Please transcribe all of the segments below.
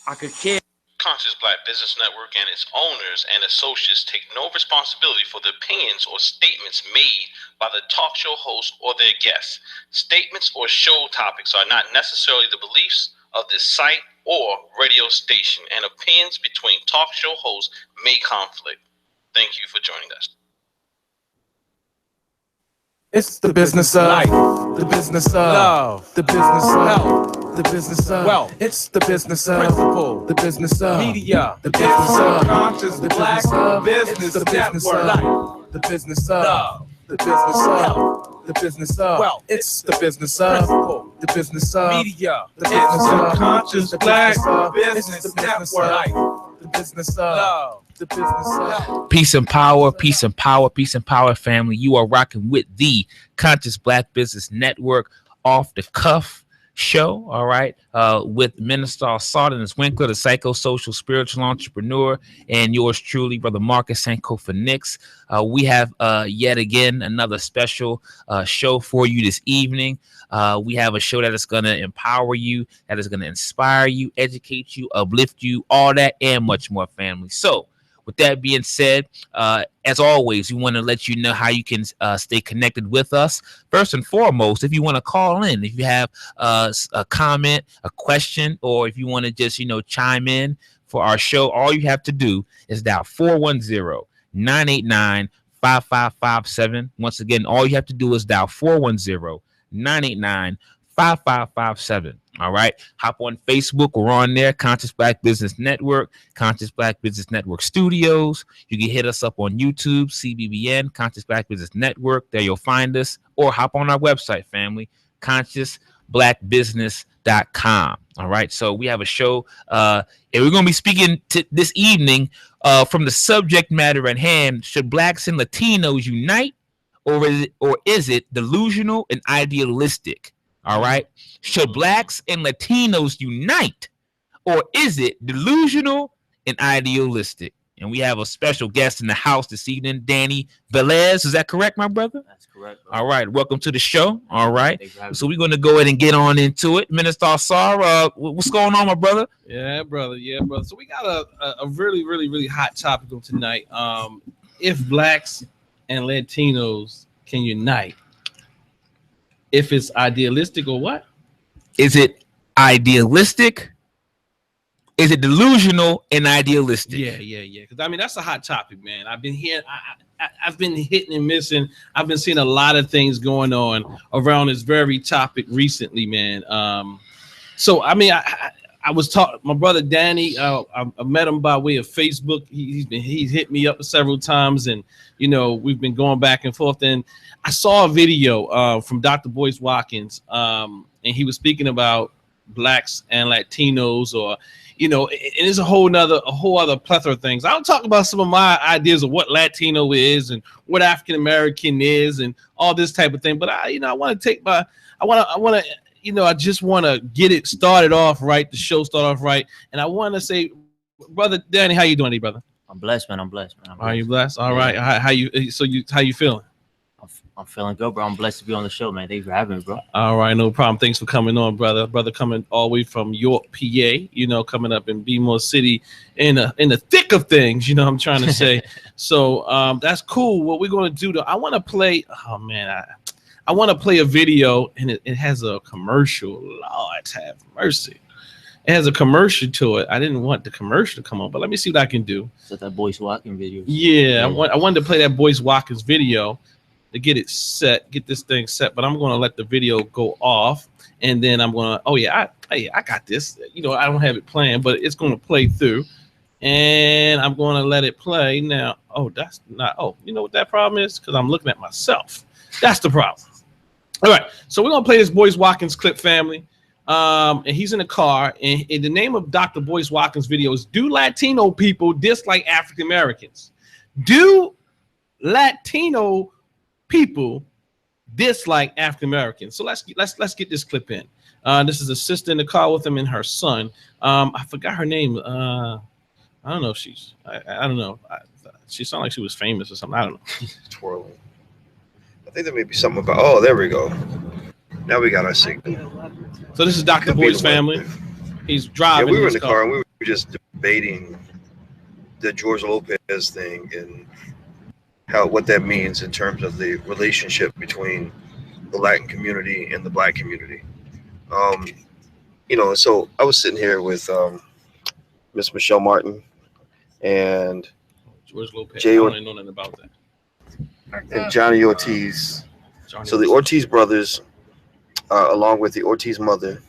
I could care. Conscious Black Business Network and its owners and associates take no responsibility for the opinions or statements made by the talk show host or their guests. Statements or show topics are not necessarily the beliefs of this site or radio station, and opinions between talk show hosts may conflict. Thank you for joining us. It's the business of life, the business of love, the business of health, the business of wealth. It's the business of principle, the business of media, the business of conscious black business, the business of life, the business of love, the business of health, the business of wealth. It's the business of principle, the business of media, the business of conscious black business network. The business of love. The business of peace and power, peace and power, peace and power, family. You are rocking with the Conscious Black Business Network off the cuff show, all right, with Minister Sardinus Winkler, the psychosocial spiritual entrepreneur, and yours truly, Brother Marcus Sankofa-Nix. We have yet again another special show for you this evening. We have a show that is going to empower you, that is going to inspire you, educate you, uplift you, all that and much more, family. So with that being said, as always, we want to let you know how you can stay connected with us. First and foremost, if you want to call in, if you have a comment, a question, or if you want to just, chime in for our show, all you have to do is dial 410-989-5557. Once again, all you have to do is dial 410-989-5557. All right. Hop on Facebook. We're on there. Conscious Black Business Network, Conscious Black Business Network Studios. You can hit us up on YouTube, CBBN, Conscious Black Business Network. There you'll find us. Or hop on our website, family, consciousblackbusiness.com. All right. So we have a show. And we're going to be speaking to this evening from the subject matter at hand. Should Blacks and Latinos unite, or is it delusional and idealistic? All right. Should Blacks and Latinos unite, or is it delusional and idealistic? And we have a special guest in the house this evening, Danny Velez. Is that correct, my brother? That's correct, bro. All right. Welcome to the show. All right. So we're going to go ahead and get on into it. Minister Sar, what's going on, my brother? Yeah, brother. So we got a really, really, really hot topic of tonight. If Blacks and Latinos can unite. If it's idealistic or what? Is it idealistic? Is it delusional and idealistic? Yeah. Because that's a hot topic, man. I've been here. I've been hitting and missing. I've been seeing a lot of things going on around this very topic recently, man. So I was talking. My brother Danny. I met him by way of Facebook. He's hit me up several times, and we've been going back and forth. And I saw a video from Dr. Boyce Watkins, and he was speaking about Blacks and Latinos, or and there's a whole other plethora of things. I'll talk about some of my ideas of what Latino is and what African American is and all this type of thing. But I just want to get it started off right, the show started off right. And I want to say, brother Danny, how you doing, brother? I'm blessed, man. Are you blessed? All right. How you feeling? I'm feeling good, bro. I'm blessed to be on the show, man. Thanks for having me, bro. All right, no problem. Thanks for coming on, brother. Brother coming all the way from York, PA, coming up in Beemore City in the thick of things, I'm trying to say. So that's cool. What we're going to do, though, I want to play, I want to play a video, and it has a commercial. Lord have mercy. It has a commercial to it. I didn't want the commercial to come on, but let me see what I can do. Is that Boyce Watkins video? Yeah. I wanted to play that Boyce Watkins video to get it set, get this thing set, but I'm going to let the video go off, and then I'm going to, I got this. I don't have it planned, but it's going to play through, and I'm going to let it play now. That's not, you know what that problem is? Because I'm looking at myself. That's the problem. All right, so we're going to play this Boyce Watkins clip, family. And he's in a car, and the name of Dr. Boyce Watkins' video is "Do Latino People Dislike African Americans?" Do Latino people dislike African Americans? So let's get this clip in. This is a sister in the car with him and her son. I forgot her name. I don't know if she's. I don't know. She sounded like she was famous or something. I don't know. Twirling. I think there may be something about. Oh, there we go. Now we got our signal. So this is Dr. Boy's family. He's driving. Yeah, we were in the car and we were were just debating the George Lopez thing and what that means in terms of the relationship between the Latin community and the Black community. So I was sitting here with Miss Michelle Martin and George Lopez. Jay I don't even know nothing about that. and Johnny Ortiz. So the Ortiz brothers, along with the Ortiz mother,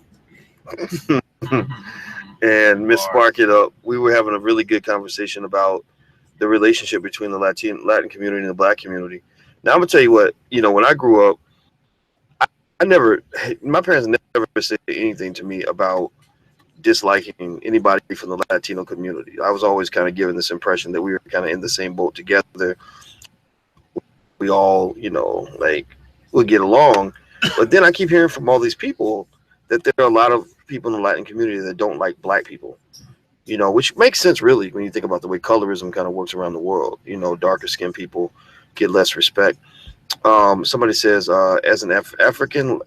and Miss Spark It Up, we were having a really good conversation about the relationship between the Latin community and the Black community. Now I'm gonna tell you what, when I grew up, my parents never said anything to me about disliking anybody from the Latino community. I was always kind of given this impression that we were kind of in the same boat together. We all, would get along. But then I keep hearing from all these people that there are a lot of people in the Latin community that don't like Black people, which makes sense really when you think about the way colorism kind of works around the world. Darker skinned people get less respect. Somebody says, as an Afro-Latina,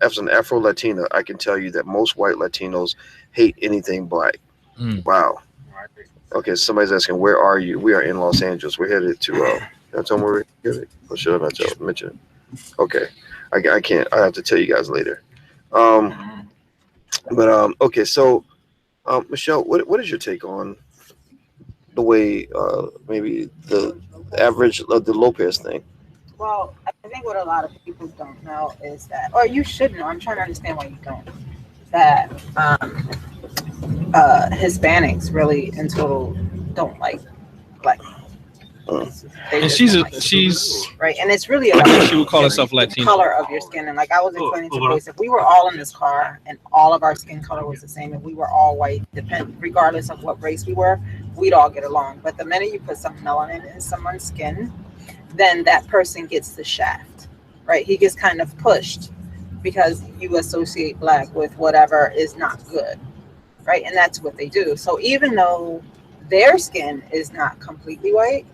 I can tell you that most white Latinos hate anything Black. Wow. Okay, somebody's asking, where are you? We are in Los Angeles. We're headed to, can I tell them where we're headed? Or should I not mention it? Okay. I can't. I have to tell you guys later. Okay, so, Michelle, what is your take on the way maybe the average of the Lopez thing? Well, I think what a lot of people don't know is that, or you should know, I'm trying to understand why you don't, that Hispanics really in total don't like Black people. And she's right, and it's really I about guess she would call herself Latino. color of your skin. And like I was explaining to Boyce, if we were all in this car and all of our skin color was the same, and we were all white, regardless of what race we were, we'd all get along. But the minute you put some melanin in someone's skin, then that person gets the shaft, right? He gets kind of pushed because you associate Black with whatever is not good, right? And that's what they do. So even though their skin is not completely white,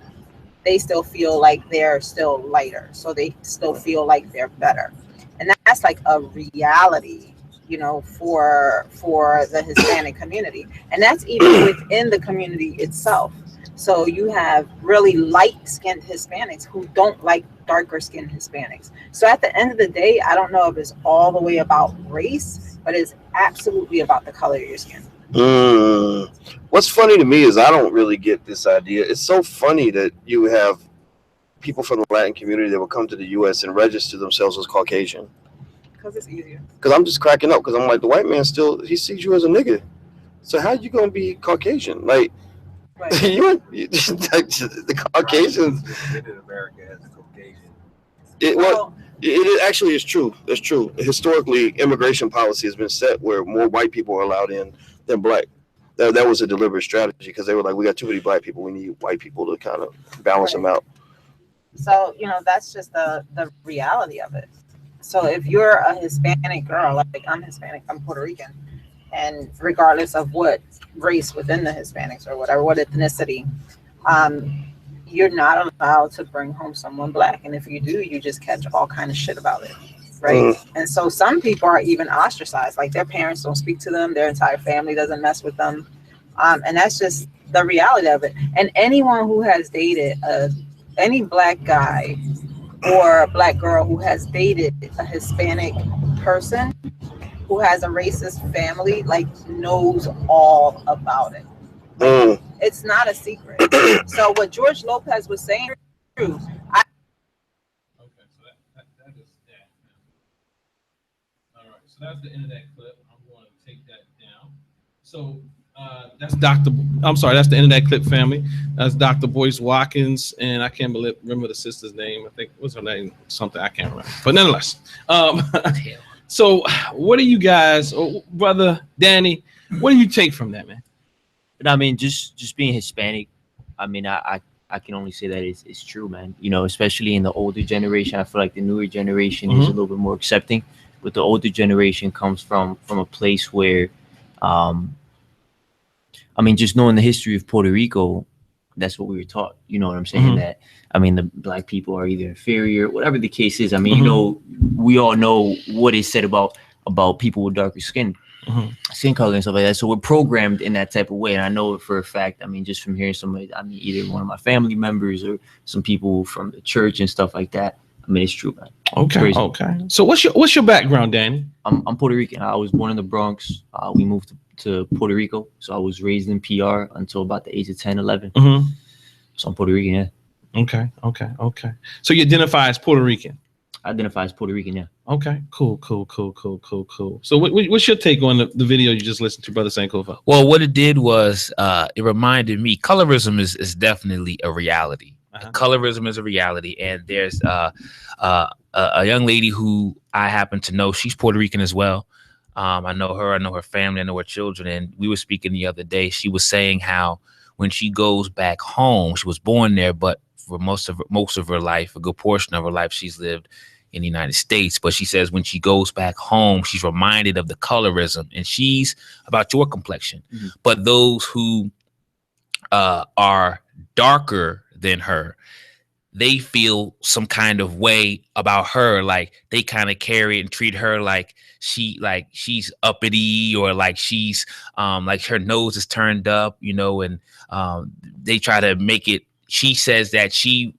they still feel like they're still lighter. So they still feel like they're better. And that's like a reality, for the Hispanic community. And that's even within the community itself. So you have really light-skinned Hispanics who don't like darker-skinned Hispanics. So at the end of the day, I don't know if it's all the way about race, but it's absolutely about the color of your skin. What's funny to me is I don't really get this idea. It's so funny that you have people from the Latin community that will come to the U.S. and register themselves as Caucasian. Because it's easier. Because I'm just cracking up because I'm like, the white man he sees you as a nigga. So how you going to be Caucasian? Like, Right. the Caucasians. America as a Caucasian. It actually is true. It's true. Historically, immigration policy has been set where more white people are allowed in than Black. That was a deliberate strategy because they were like, we got too many Black people. We need white people to kind of balance them out. So, that's just the reality of it. So if you're a Hispanic girl, like I'm Hispanic, I'm Puerto Rican, and regardless of what race within the Hispanics or whatever, what ethnicity, you're not allowed to bring home someone Black. And if you do, you just catch all kind of shit about it. Right. And so some people are even ostracized, like their parents don't speak to them, their entire family doesn't mess with them. And that's just the reality of it. And anyone who has dated any Black guy or a Black girl who has dated a Hispanic person who has a racist family, like, knows all about it. Like, it's not a secret. So what George Lopez was saying is true. Okay, so that is that. All right, so that's the end of that clip. I'm going to take that down. So that's that's the end of that clip, family. That's Dr. Boyce Watkins, and I can't remember the sister's name. I think, what's her name? Something I can't remember. But nonetheless, so what do you guys, brother Danny, what do you take from that, man? I mean, just being Hispanic, I mean, I can only say that it's true, man. Especially in the older generation, I feel like the newer generation is a little bit more accepting, but the older generation comes from a place where, I mean, just knowing the history of Puerto Rico, that's what we were taught. You know what I'm saying? That, I mean, the Black people are either inferior, whatever the case is. I mean, we all know what is said about people with darker skin. skin color and stuff like that. So we're programmed in that type of way, and I know it for a fact. I mean, just from hearing somebody, I mean, either one of my family members or some people from the church and stuff like that. I mean, it's true, man. Okay. Okay. So what's your background, Danny? I'm Puerto Rican. I was born in the Bronx. We moved to Puerto Rico, so I was raised in PR until about the age of 10, 11. So I'm Puerto Rican, yeah. Okay. So you identify as Puerto Rican? I identify as Puerto Rican, yeah. Okay, cool. So what's your take on the video you just listened to, Brother Sankofa? Well, what it did was it reminded me colorism is definitely a reality. Colorism is a reality, and there's a young lady who I happen to know. She's Puerto Rican as well. I know her family, I know her children, and we were speaking the other day. She was saying how when she goes back home, she was born there, but for most of her life, a good portion of her life, she's lived in the United States. But she says when she goes back home, she's reminded of the colorism, and she's about your complexion. But those who are darker than her, they feel some kind of way about her, like they kind of carry and treat her like she's uppity, or like she's like her nose is turned up, you know, and they try to make it. She says that she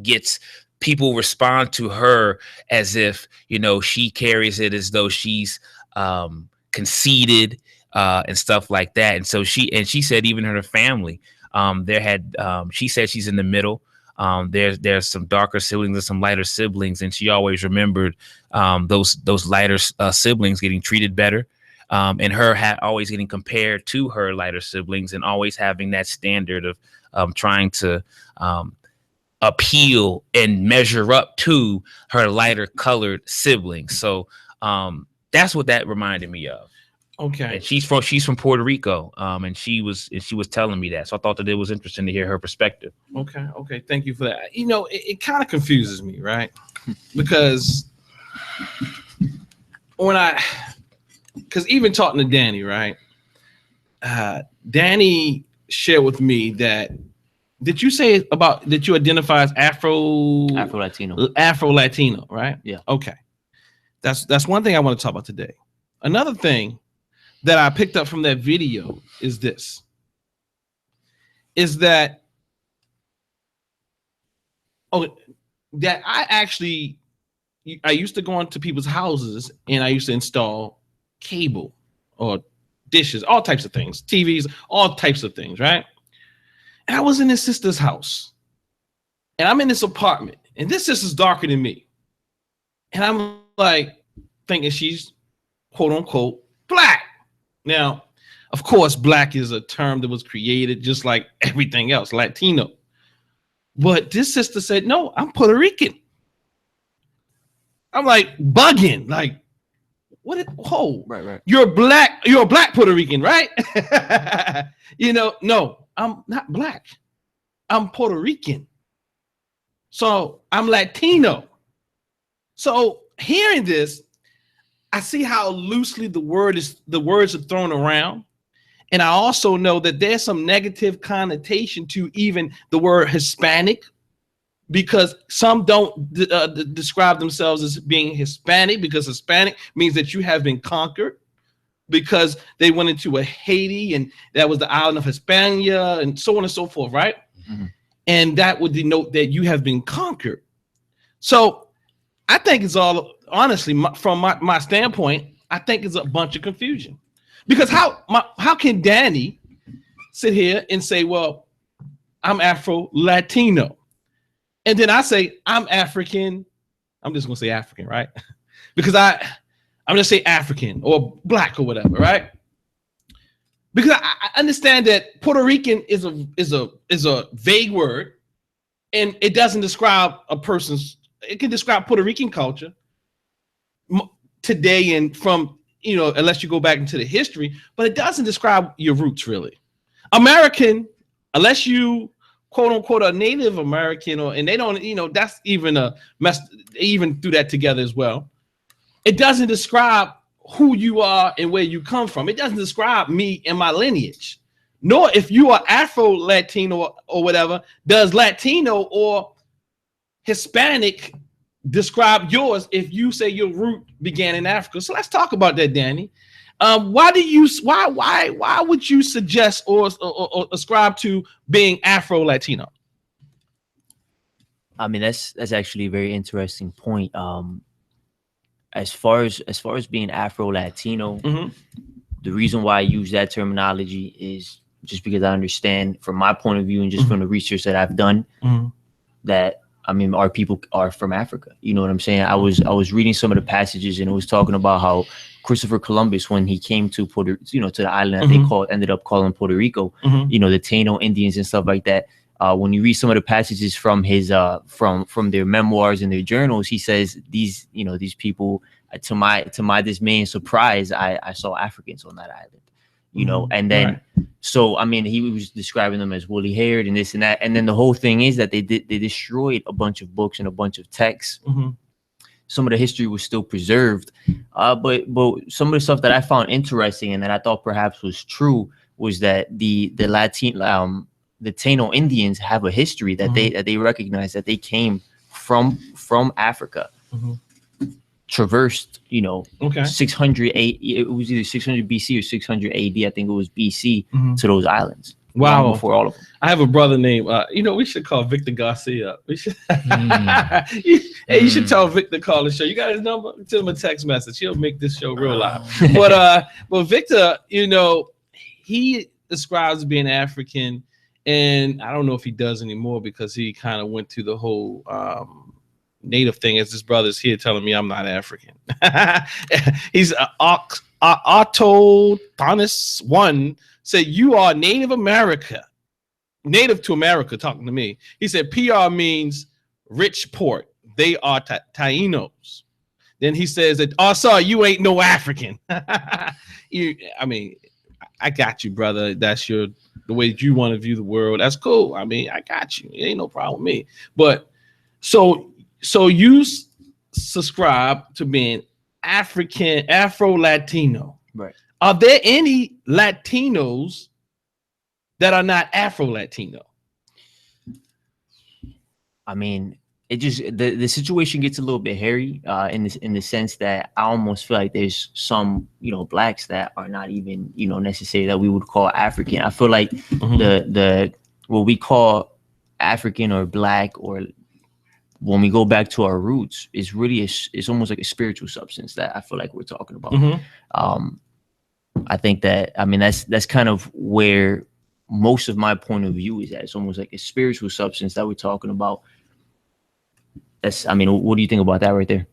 gets people respond to her as if, you know, she carries it as though she's conceited and stuff like that. And so she said even her family, she said she's in the middle. There's some darker siblings and some lighter siblings, and she always remembered those lighter siblings getting treated better, and her always getting compared to her lighter siblings, and always having that standard of trying to appeal and measure up to her lighter colored siblings. So that's what that reminded me of. Okay. And she's from Puerto Rico, and she was telling me that, so I thought that it was interesting to hear her perspective. Okay, thank you for that. You know, it kind of confuses me, right? Because because even talking to Danny, right? Danny shared with me that. Did you say about that you identify as Afro-Latino, right? Yeah. Okay. That's one thing I want to talk about today. Another thing that I picked up from that video is that I used to go into people's houses and I used to install cable or dishes, all types of things, TVs, all types of things, right? And I was in his sister's house, and I'm in this apartment, and this sister's darker than me, and I'm like thinking she's quote unquote black. Now, of course, black is a term that was created just like everything else, Latino. But this sister said, no, I'm Puerto Rican. I'm like bugging, like, right. You're a black Puerto Rican, right? No, I'm not black. I'm Puerto Rican. So I'm Latino. So hearing this, I see how loosely the words are thrown around. And I also know that there's some negative connotation to even the word Hispanic, because some don't describe themselves as being Hispanic, because Hispanic means that you have been conquered, because they went into Haiti and that was the island of Hispania and so on and so forth, right? And that would denote that you have been conquered. So I think it's all, honestly, from my standpoint, I think it's a bunch of confusion. Because how can Danny sit here and say, well, I'm Afro-Latino, and then I say I'm African, I'm just gonna say African, right? Because I'm gonna say African or black or whatever, right? Because I understand that Puerto Rican is a vague word, and it doesn't describe a person's. It can describe Puerto Rican culture today and from, unless you go back into the history, but it doesn't describe your roots really. American, unless you quote unquote a Native American, and they don't, that's even a mess. They even threw that together as well. It doesn't describe who you are and where you come from. It doesn't describe me and my lineage. Nor if you are Afro-Latino or whatever, does Latino or Hispanic describe yours if you say your root began in Africa. So let's talk about that, Danny. Why would you suggest or ascribe to being Afro-Latino? I mean, that's actually a very interesting point. As far as being Afro-Latino, the reason why I use that terminology is just because I understand from my point of view and just from the research that I've done that, I mean, our people are from Africa. You know what I'm saying? I was reading some of the passages, and it was talking about how Christopher Columbus, when he came to to the island that they ended up calling Puerto Rico, you know, the Taino Indians and stuff like that. When you read some of the passages from his from their memoirs and their journals, he says these people, to my dismay and surprise, I saw Africans on that island, you know. And then so I mean, he was describing them as woolly haired and this and that. And then the whole thing is that they destroyed a bunch of books and a bunch of texts. Some of the history was still preserved, but some of the stuff that I found interesting and that I thought perhaps was true was that the Taino Indians have a history that they recognize, that they came from Africa, traversed, 600 it was either 600 BC or 600 AD, I think it was BC, to those islands. Wow. Before all of them. I have a brother named, we should call Victor Garcia. We should, you should tell Victor call the show. You got his number? Send him a text message. He'll make this show real live. But Victor, he describes being African, and I don't know if he does anymore because he kind of went through the whole native thing, as his brother's here telling me I'm not African. He's Autotonus One said, you are Native to America, talking to me. He said, PR means rich port. They are Tainos. Then he says that, sorry, you ain't no African. I got you, brother. That's the way you want to view the world. That's cool. I mean, I got you. It ain't no problem with me. But so you subscribe to being African, Afro-Latino. Right. Are there any Latinos that are not Afro-Latino? I mean, it just the situation gets a little bit hairy in the sense that I almost feel like there's some blacks that are not even necessarily that we would call African. I feel like the what we call African or black, or when we go back to our roots, is really it's almost like a spiritual substance that I feel like we're talking about. I think that, I mean, that's kind of where most of my point of view is at. It's almost like a spiritual substance that we're talking about. What do you think about that right there?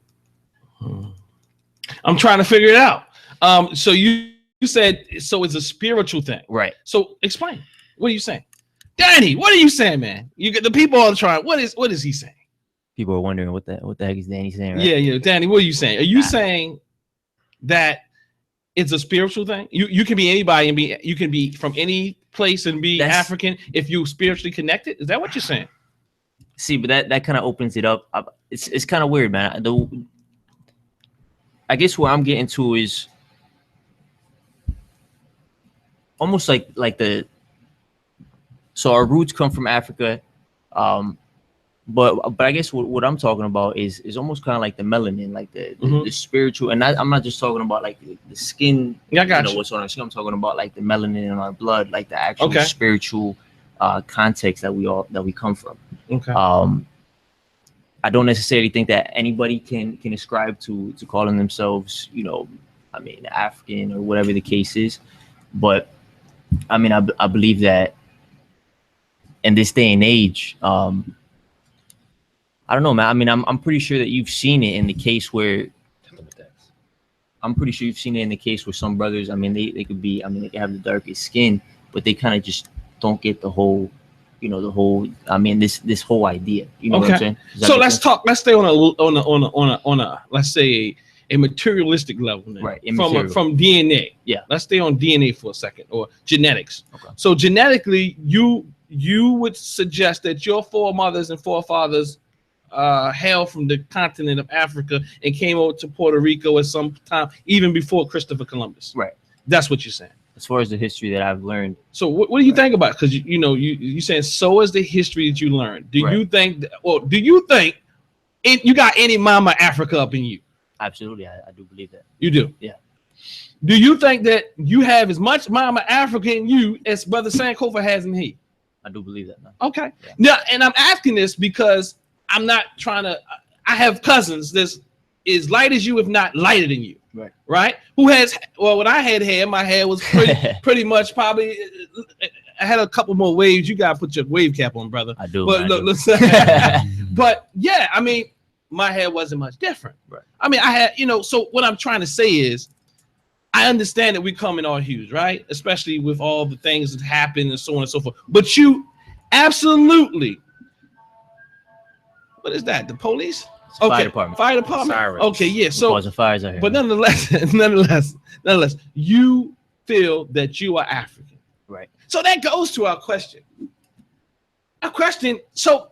I'm trying to figure it out. So you said, so it's a spiritual thing, right? So explain. What are you saying, Danny? What are you saying, man? You get the people are trying. What is he saying? People are wondering what the heck is Danny saying, right? Yeah, Danny. What are you saying? Are you saying that it's a spiritual thing? You can be anybody and you can be from any place and be African if you spiritually connected. Is that what you're saying? See, but that kind of opens it up. It's kind of weird, man. I guess where I'm getting to is almost like so our roots come from Africa, but I guess what I'm talking about is almost kind of like the melanin, like the spiritual, and I'm not just talking about like the skin. Yeah, I got you. What's on our skin. I'm talking about like the melanin in our blood, like the actual spiritual context that we come from. Okay. I don't necessarily think that anybody can ascribe to calling themselves, African or whatever the case is. But I mean, I believe that in this day and age, I don't know, man. I mean, I'm pretty sure that you've seen it in the case where some brothers, I mean, they could be, I mean, they can have the darkest skin, but they kind of just don't get the whole, this whole idea. You know what I'm saying? So let's stay on a let's say a materialistic level now. Right. From DNA. Yeah. Let's stay on DNA for a second, or genetics. Okay. So genetically, you would suggest that your foremothers and forefathers hail from the continent of Africa and came over to Puerto Rico at some time, even before Christopher Columbus. Right. That's what you're saying. As far as the history that I've learned. So what do you think about it? Because you saying so is the history that you learned. Do you think you got any mama Africa up in you? Absolutely, I do believe that. You do? Yeah. Do you think that you have as much mama African in you as Brother Sankofa has in he? I do believe that, man. Okay. Yeah. Now, and I'm asking this because I'm not trying to. I have cousins that's as light as you, if not lighter than you. Right. Right. Who has? Well, when I had hair, my hair was pretty much probably. I had a couple more waves. You gotta put your wave cap on, brother. I do. But man, look, listen. But yeah, I mean, my hair wasn't much different. Right. I mean, I had, so what I'm trying to say is, I understand that we come in all hues, right? Especially with all the things that happen and so on and so forth. But you absolutely, what is that? The police? It's fire department. Fire department. Sirens. Okay, yeah. So, causing fires out here. but nonetheless, you feel that you are African. Right. So that goes to our question. So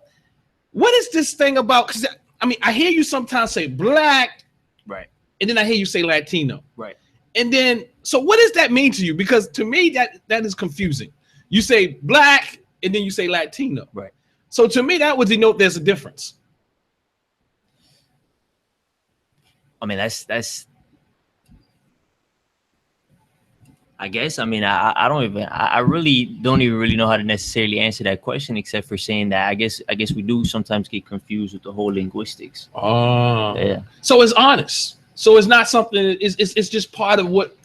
what is this thing about? Because I mean, I hear you sometimes say black, right, and then I hear you say Latino. right. And then, so what does that mean to you? Because to me, that is confusing. You say black, and then you say Latino. Right. So to me, that would denote there's a difference. I mean, that's. I guess. I mean, I really don't even really know how to necessarily answer that question, except for saying that I guess we do sometimes get confused with the whole linguistics. Oh. Yeah. So it's honest. So it's not something. It's just part of what.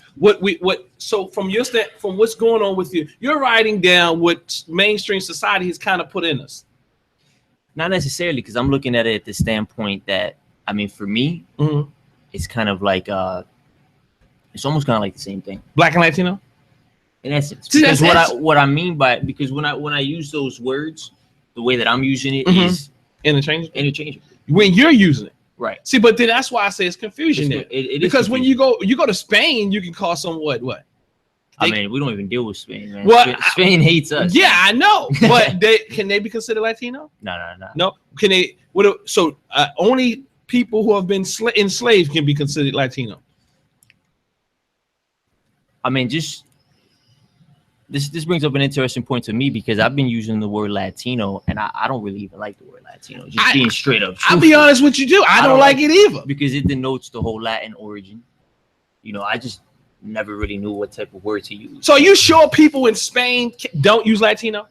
So from from what's going on with you, you're writing down what mainstream society has kind of put in us. Not necessarily, because I'm looking at it at the standpoint that, I mean, for me, it's kind of like it's almost kind of like the same thing. Black and Latino, in essence. Because what I mean by, because when I use those words, the way that I'm using it is interchangeable. When you're using it. Right. See, but then that's why I say it's confusion there. It because is when you go to Spain, you can call someone what? I mean, we don't even deal with Spain, man. Well, Spain hates us. Yeah, I know. But can they be considered Latino? No. Can they? So only people who have been enslaved can be considered Latino. I mean, just this brings up an interesting point to me, because I've been using the word Latino, and I don't really even like the word Latino. Just being straight up truthful. I'll be honest with you, too. I don't like it either, because it denotes the whole Latin origin. I just never really knew what type of word to use. So are you sure people in Spain don't use Latino?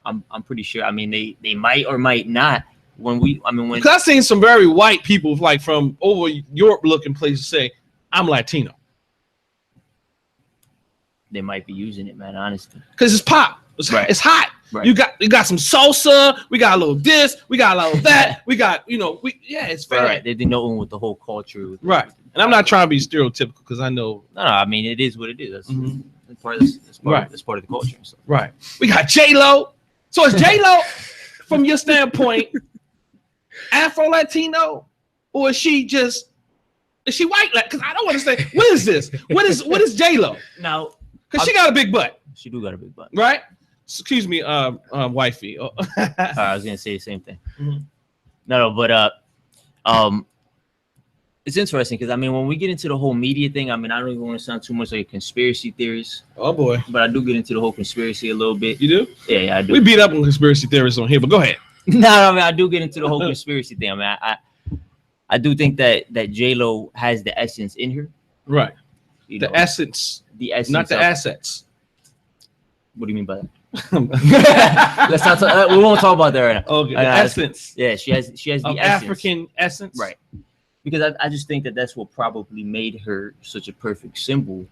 I'm pretty sure. I mean, they might or might not. Because I've seen some very white people like from over Europe looking places say, I'm Latino. They might be using it, man, honestly. Because it's pop. Right. It's hot. Right. You got some salsa. We got a little this. We got a little that. We got, it's fair. Right. They're denoting with the whole culture. Right. And I'm not trying to be stereotypical, because I know. No. I mean, it is what it is. That's part of this. That's part of the culture and stuff. Right. We got J-Lo. So is J-Lo, from your standpoint, Afro-Latino, or is she white? Because I don't want to say, what is this? What is J-Lo? Now, because she got a big butt. She do got a big butt. Right? Excuse me, wifey. I was gonna say the same thing. No, but it's interesting, because I mean, when we get into the whole media thing, I mean, I don't even want to sound too much like a conspiracy theorist. Oh boy. But I do get into the whole conspiracy a little bit. You do? Yeah, I do. We beat up on conspiracy theorists on here, but go ahead. No, I mean, I do get into the whole conspiracy thing. I mean, I do think that J-Lo has the essence in her. Right. The essence, not the assets. What do you mean by that? Let's not talk, we won't talk about that right now. Okay. Essence. Yeah, she has the essence. African essence. Right. Because I just think that that's what probably made her such a perfect symbol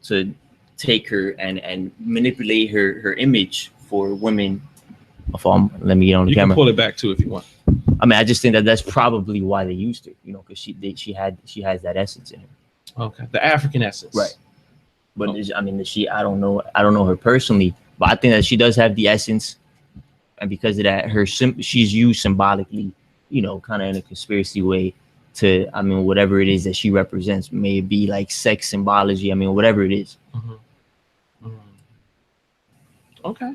to take her and manipulate her image for women. Let me get on the camera. You can pull it back too if you want. I mean, I just think that that's probably why they used her, because she has that essence in her. Okay, the African essence. Right. But I mean, I don't know her personally, but I think that she does have the essence, and because of that, she's used symbolically, kind of in a conspiracy way to, I mean, whatever it is that she represents, may it be like sex symbology, I mean, whatever it is. Okay.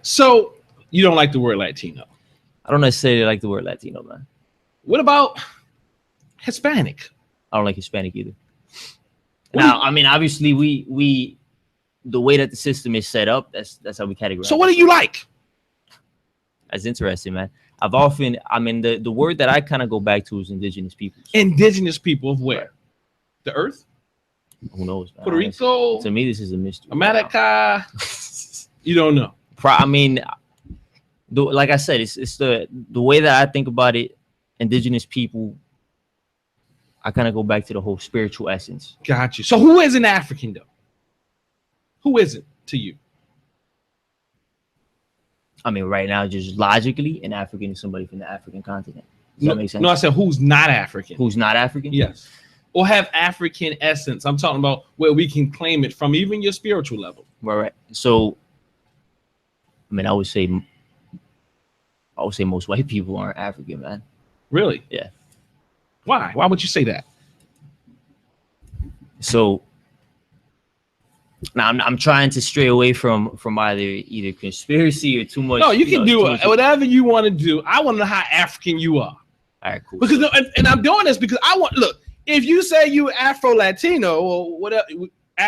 So you don't like the word Latino? I don't necessarily like the word Latino, man. What about Hispanic? I don't like Hispanic either. Now, I mean, obviously, we the way that the system is set up, that's how we categorize. So what do you like? That's interesting, man. I've often, I mean, the word that I kind of go back to is indigenous peoples. Indigenous people of where? Right. The earth? Who knows? Man? Puerto Rico? To me, this is a mystery. America? You don't know. I mean, like I said, it's the way that I think about it. Indigenous people, I kind of go back to the whole spiritual essence. Got you. So who is an African though? Who is it to you? I mean, right now, just logically, an African is somebody from the African continent. Does that make sense? No, I said who's not African. Who's not African? Yes. Or have African essence. I'm talking about where we can claim it from, even your spiritual level. Right. So, I mean, I would say most white people aren't African, man. Really? Yeah. Why? Why would you say that? So now I'm trying to stray away from either conspiracy or too much. No, you can do whatever you want to do. I want to know how African you are. All right, cool. Because and I'm doing this because I want look. If you say you Afro Latino or whatever,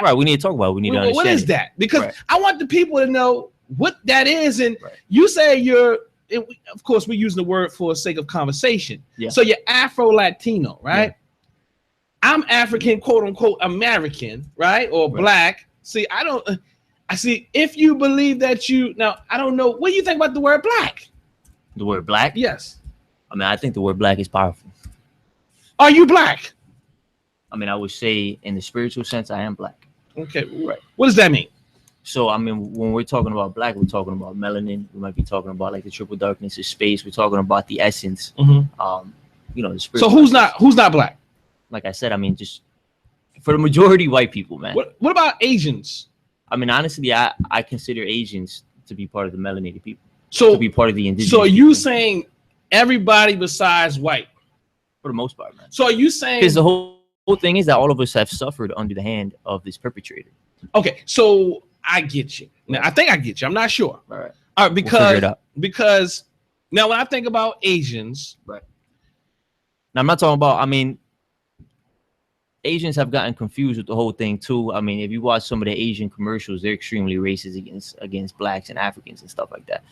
right? We need to talk about it. We need to understand what is that? Because right. I want the people to know what that is. And right. you say you're. Of course, we're using the word for the sake of conversation. Yeah. So you're Afro Latino, right? Yeah. I'm African, quote unquote, American, right? Or right. black. See, I see. If you believe that now, I don't know. What do you think about the word black? The word black? Yes. I mean, I think the word black is powerful. Are you black? I mean, I would say in the spiritual sense, I am black. Okay. Right. What does that mean? So, I mean, when we're talking about black, we're talking about melanin. We might be talking about like the triple darkness of space. We're talking about the essence. Mm-hmm. You know, the spirit. So who's not black? Like I said, I mean, just for the majority white people, man. What about Asians? I mean, honestly, I consider Asians to be part of the melanated people. So to be part of the indigenous. So are you saying everybody besides white? For the most part, man. So are you saying because the whole thing is that all of us have suffered under the hand of this perpetrator. Okay, so I get you. Now, I think I get you. I'm not sure. All right. All right, because now when I think about Asians, right. Now I'm not talking about. I mean, Asians have gotten confused with the whole thing too. I mean, if you watch some of the Asian commercials, they're extremely racist against blacks and Africans and stuff like that.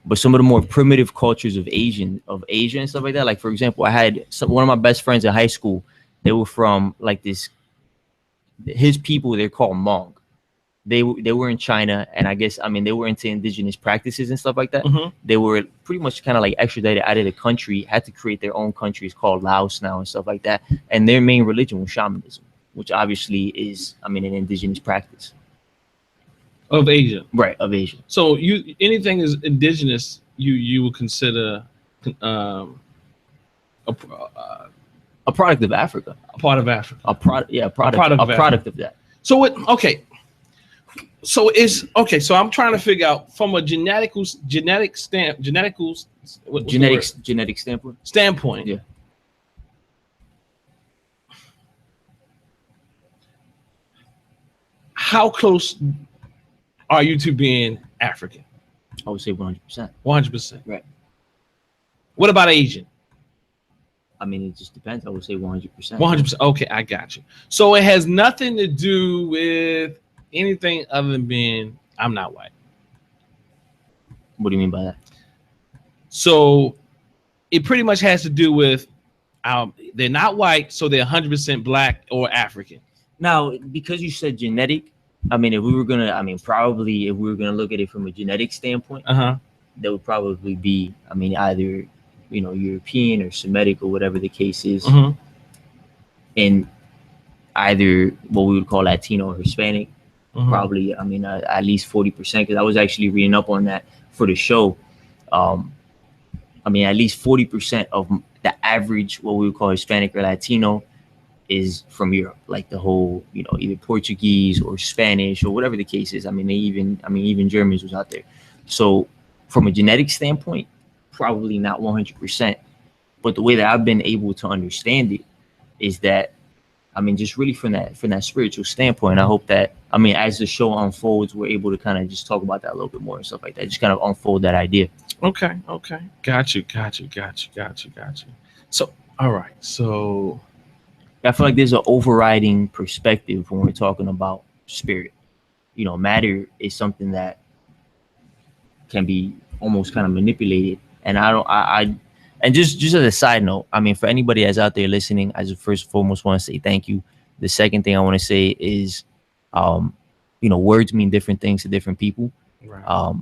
But some of the more primitive cultures of Asia and stuff like that. Like for example, I had one of my best friends in high school. They were from like this. His people, they're called Hmong. They were in China, and I guess they were into indigenous practices and stuff like that. Mm-hmm. They were pretty much kind of like extradited out of the country, had to create their own countries called Laos now and stuff like that. And their main religion was shamanism, which obviously is an indigenous practice of Asia, right? Of Asia. So anything is indigenous, you would consider a product of Africa, a part of Africa, a product of that. So what? Okay. So So I'm trying to figure out from a genetic standpoint. Yeah. How close are you to being African? I would say 100%. 100%. Right. What about Asian? I mean, it just depends. I would say 100%. 100%. Okay, I got you. So it has nothing to do with anything other than being I'm not white. What do you mean by that? So it pretty much has to do with they're not white, so they're 100% black or African. Now, because you said genetic, if we were gonna look at it from a genetic standpoint, that would probably be, either European or Semitic or whatever the case is, and either what we would call Latino or Hispanic. Probably, at least 40%, because I was actually reading up on that for the show. At least 40% of the average, what we would call Hispanic or Latino, is from Europe, like the whole, either Portuguese or Spanish or whatever the case is. Even Germans was out there. So from a genetic standpoint, probably not 100%. But the way that I've been able to understand it is that, just really from that spiritual standpoint, I hope that, as the show unfolds, we're able to kind of just talk about that a little bit more and stuff like that. Just kind of unfold that idea. Okay. Got you. So, all right. So I feel like there's an overriding perspective when we're talking about spirit. Matter is something that can be almost kind of manipulated. And and just as a side note, I mean, for anybody that's out there listening, I just first and foremost want to say thank you. The second thing I want to say is, words mean different things to different people. Right.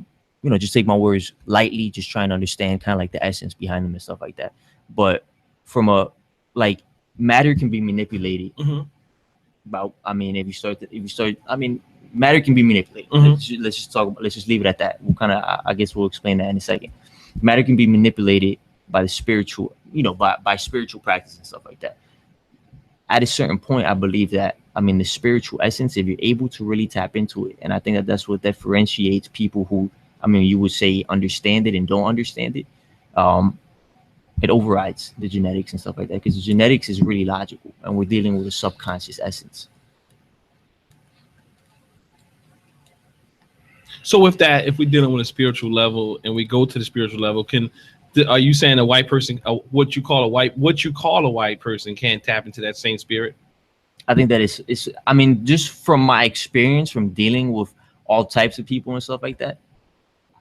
Just take my words lightly, just trying to understand kind of like the essence behind them and stuff like that. But from a matter can be manipulated. Matter can be manipulated. Let's just leave it at that. I guess we'll explain that in a second. Matter can be manipulated by the spiritual, by spiritual practice and stuff like that. At a certain point, I believe that, the spiritual essence, if you're able to really tap into it, and I think that that's what differentiates people who, you would say understand it and don't understand it. It overrides the genetics and stuff like that, because the genetics is really logical, and we're dealing with a subconscious essence. So with that, if we're dealing with a spiritual level and we go to the spiritual level, are you saying a white person, what you call a white person, can't tap into that same spirit? I think that it's just from my experience from dealing with all types of people and stuff like that,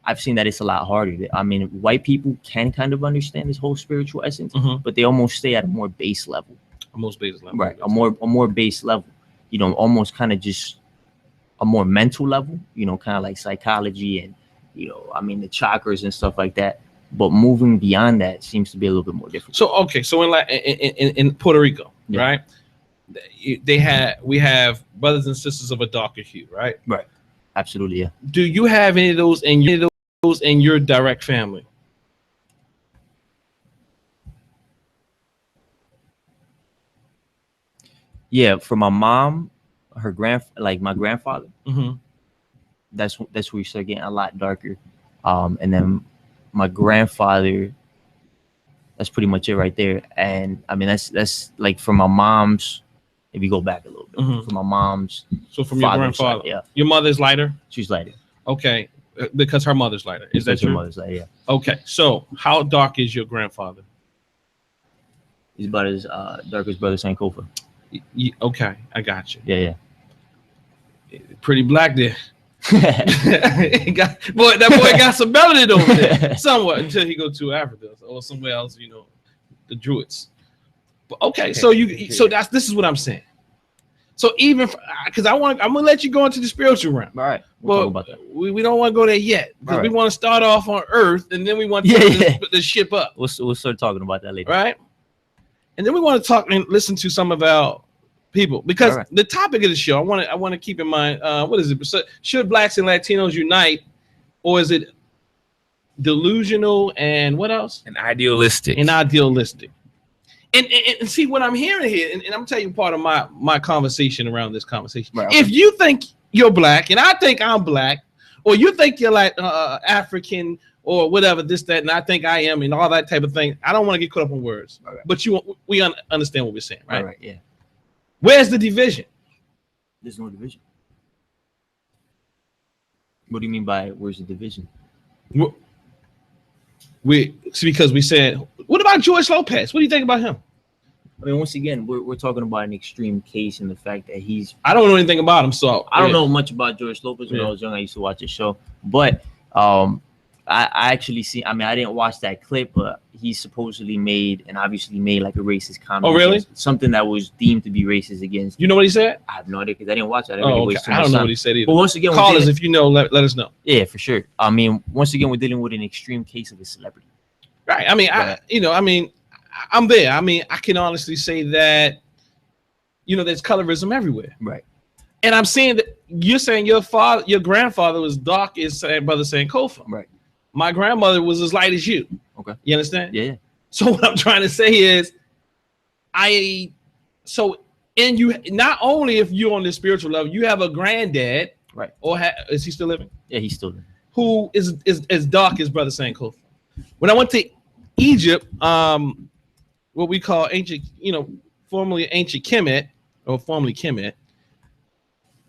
I've seen that it's a lot harder. White people can kind of understand this whole spiritual essence, but they almost stay at a more base level. Right. A more base level, almost kind of just a more mental level, kind of like psychology and, the chakras and stuff like that. But moving beyond that seems to be a little bit more difficult. So, okay. So in Puerto Rico, right? We have brothers and sisters of a darker hue, right? Right. Absolutely. Yeah. Do you have any of those in your direct family? Yeah. For my mom, my grandfather, that's where we start getting a lot darker. And then my grandfather, that's pretty much it right there. And that's like from my mom's, if you go back a little bit, from my mom's. So from your grandfather, side, yeah. Your mother's lighter? She's lighter. Okay. Because her mother's lighter. Is that true? Her mother's lighter, yeah. Okay. So how dark is your grandfather? He's about as dark as Brother Sankofa. Okay. I got you. Yeah. Pretty black there. That boy got some melanin over there somewhat until he go to Africa or somewhere else, the Druids. But okay, so this is what I'm saying. So even because I'm gonna let you go into the spiritual realm. All right, we'll talk about that. We don't want to go there yet because we want to start off on Earth and then we want to put the ship up. We'll start talking about that later. Right, and then we want to talk and listen to some of our people, because the topic of the show, I want to keep in mind, what is it? So, should blacks and Latinos unite, or is it delusional and what else? And idealistic. And see what I'm hearing here, and I'm gonna tell you part of my conversation around this conversation. Right, okay. If you think you're black and I think I'm black, or you think you're like African or whatever, this, that, and I think I am, and all that type of thing, I don't want to get caught up on words. Right. But we understand what we're saying, right? Right, yeah. Where's the division? There's no division. What do you mean by where's the division? Because we said, what about George Lopez? What do you think about him? Once again, we're talking about an extreme case in the fact that I don't know anything about him, so I don't know much about George Lopez. When I was young, I used to watch his show, but I actually see. I didn't watch that clip, but he supposedly made like a racist comment. Oh, really? Something that was deemed to be racist against. You know what he said? I have no idea because I didn't watch it. I don't know what he said either. But once again, call us if you know. Let us know. Yeah, for sure. Once again, we're dealing with an extreme case of a celebrity. Right. I'm there. I can honestly say that, there's colorism everywhere. Right. And I'm saying that you're saying your grandfather was dark as Brother Sankofa. Right. My grandmother was as light as you. Okay. You understand? Yeah. So what I'm trying to say is, not only if you're on the spiritual level, you have a granddad. Right. Or is he still living? Yeah, he's still living. Who is as dark as Brother Sankofa. When I went to Egypt, what we call ancient, formerly ancient Kemet, or formerly Kemet,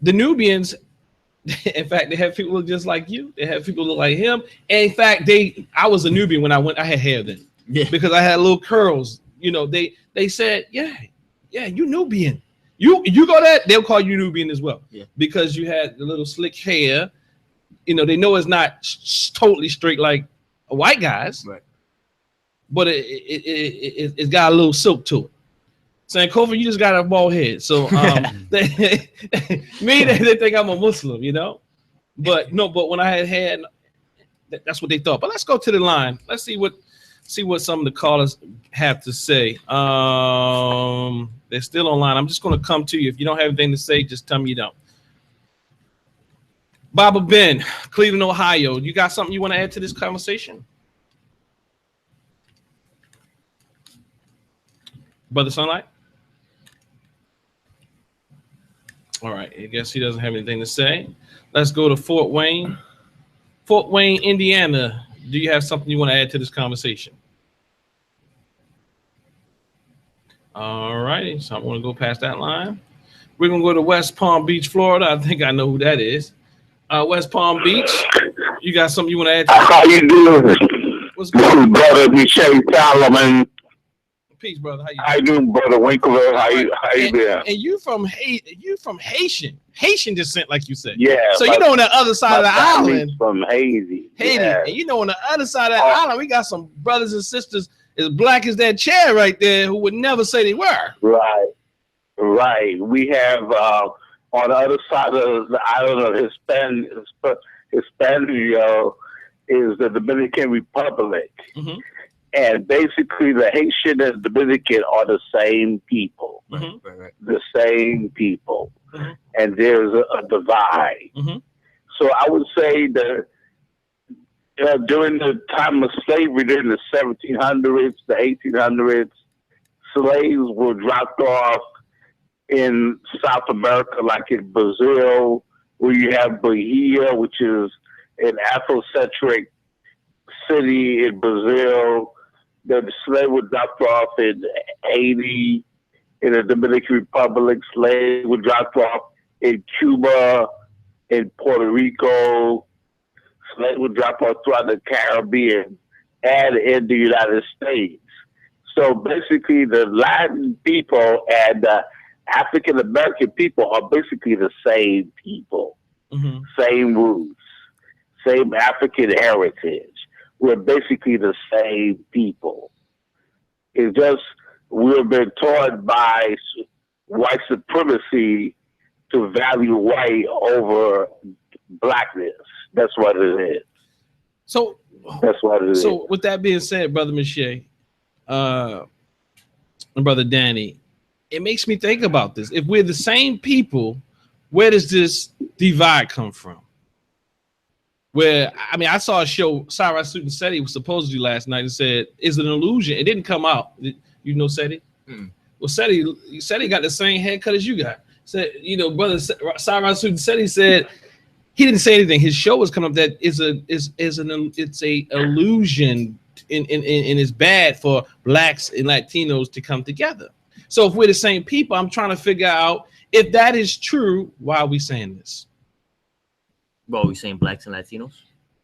the Nubians, in fact, they have people look just like you. They have people look like him. And in fact, I was a Nubian when I went. I had hair then, because I had little curls. They said, yeah, you Nubian. You go there, they'll call you Nubian as well, because you had the little slick hair. They know it's not totally straight like white guys, Right. but it's got a little silk to it. Saying, Kofi, you just got a bald head. So they think I'm a Muslim, you know. But no, but when I had that's what they thought. But let's go to the line. Let's see what some of the callers have to say. They're still online. I'm just going to come to you. If you don't have anything to say, just tell me you don't. Baba Ben, Cleveland, Ohio. You got something you want to add to this conversation? Brother Sunlight? All right. I guess he doesn't have anything to say. Let's go to Fort Wayne. Fort Wayne, Indiana. Do you have something you want to add to this conversation? All righty. So I want to go past that line. We're going to go to West Palm Beach, Florida. I think I know who that is. West Palm Beach. You got something you want to add to this? How you doing? What's This good? is Brother Michelle Solomon. Peace, brother. How you doing, Brother Winkler? How you doing? And you from Haitian descent, like you said. Yeah. So you know on the other side of the island, from Haiti. Haiti, Yeah. and you know on the other side of the island, we got some brothers and sisters as black as that chair right there who would never say they were. Right. We have on the other side of the island of Hispaniola is the Dominican Republic. Mm-hmm. And basically, the Haitian and Dominican are the same people. Mm-hmm. Right. The same people. Mm-hmm. And there's a divide. Mm-hmm. So I would say that during the time of slavery, during the 1700s, the 1800s, slaves were dropped off in South America, like in Brazil, where you have Bahia, which is an Afrocentric city in Brazil. The slave was dropped off in Haiti, in the Dominican Republic. Slaves were dropped off in Cuba, in Puerto Rico. Slaves were dropped off throughout the Caribbean and in the United States. So basically, the Latin people and the African American people are basically the same people, Mm-hmm. same roots, same African heritage. We're basically the same people. It's just we've been taught by white supremacy to value white over blackness. That's what it is. So That's what it is. So with that being said, Brother Miche, and Brother Danny, it makes me think about this. If we're the same people, where does this divide come from? Where, I mean, I saw a show, Sarah Sutin Seti was supposed to do last night and said, it's an illusion. It didn't come out. You know Seti? Well, Seti got the same haircut as you got. Said, you know, Brother Sarah Sutin Seti said, he didn't say anything. His show was coming up that it's a illusion and it's bad for blacks and Latinos to come together. So if we're the same people, I'm trying to figure out if that is true, why are we saying this? Well, are we saying blacks and Latinos?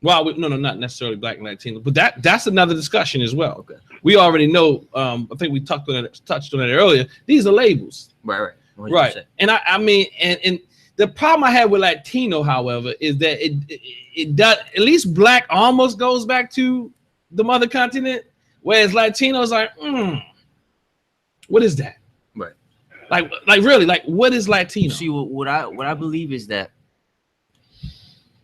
Well, no, not necessarily black and Latinos, but that's another discussion as well. Okay. We already know. I think we touched on it earlier. These are labels, Right. 100%. right? And I mean, and the problem I have with Latino, however, is that it does, at least black almost goes back to the mother continent, whereas Latinos are, what is that? Right. Like really, like what is Latino? See, what I believe is that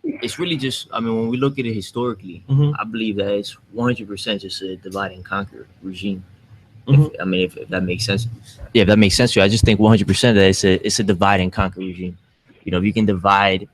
it's really just, I mean, when we look at it historically, I believe that it's 100% just a divide and conquer regime. If that makes sense. Yeah, if that makes sense to you. I just think 100% that it's a divide and conquer regime. You know, if you can divide,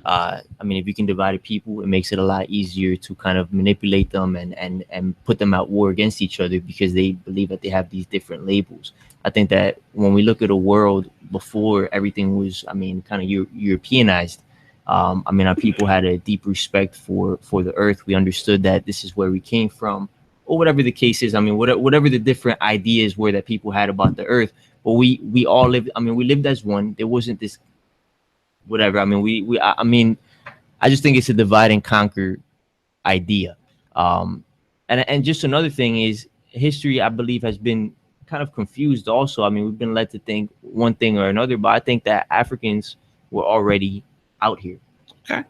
if you can divide a people, it makes it a lot easier to kind of manipulate them and put them at war against each other because they believe that they have these different labels. I think that when we look at a world before everything was, kind of Europeanized, our people had a deep respect for the earth. We understood that this is where we came from, or whatever the case is. Whatever the different ideas were that people had about the earth, but we all lived. We lived as one. There wasn't this whatever. I just think it's a divide and conquer idea. And just another thing is history, I believe, has been kind of confused also. We've been led to think one thing or another, but I think that Africans were already out here. Okay.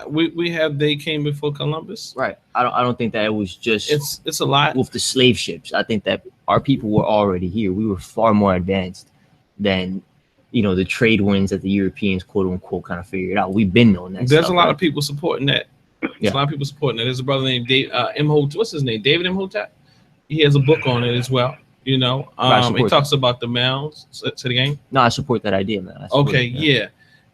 We have they came before Columbus. Right. I don't think that it was just It's a lot. with the slave ships. I think that our people were already here. We were far more advanced than the trade winds that the Europeans quote unquote kind of figured out. We've been known that. There's stuff, a lot right? of people supporting that. There's a lot of people supporting that. There's a brother named Dave Imhotep. What's his name? David Imhotep. He has a book on it as well. He talks about the mounds. To the game. No, I support that idea, man. Okay, yeah.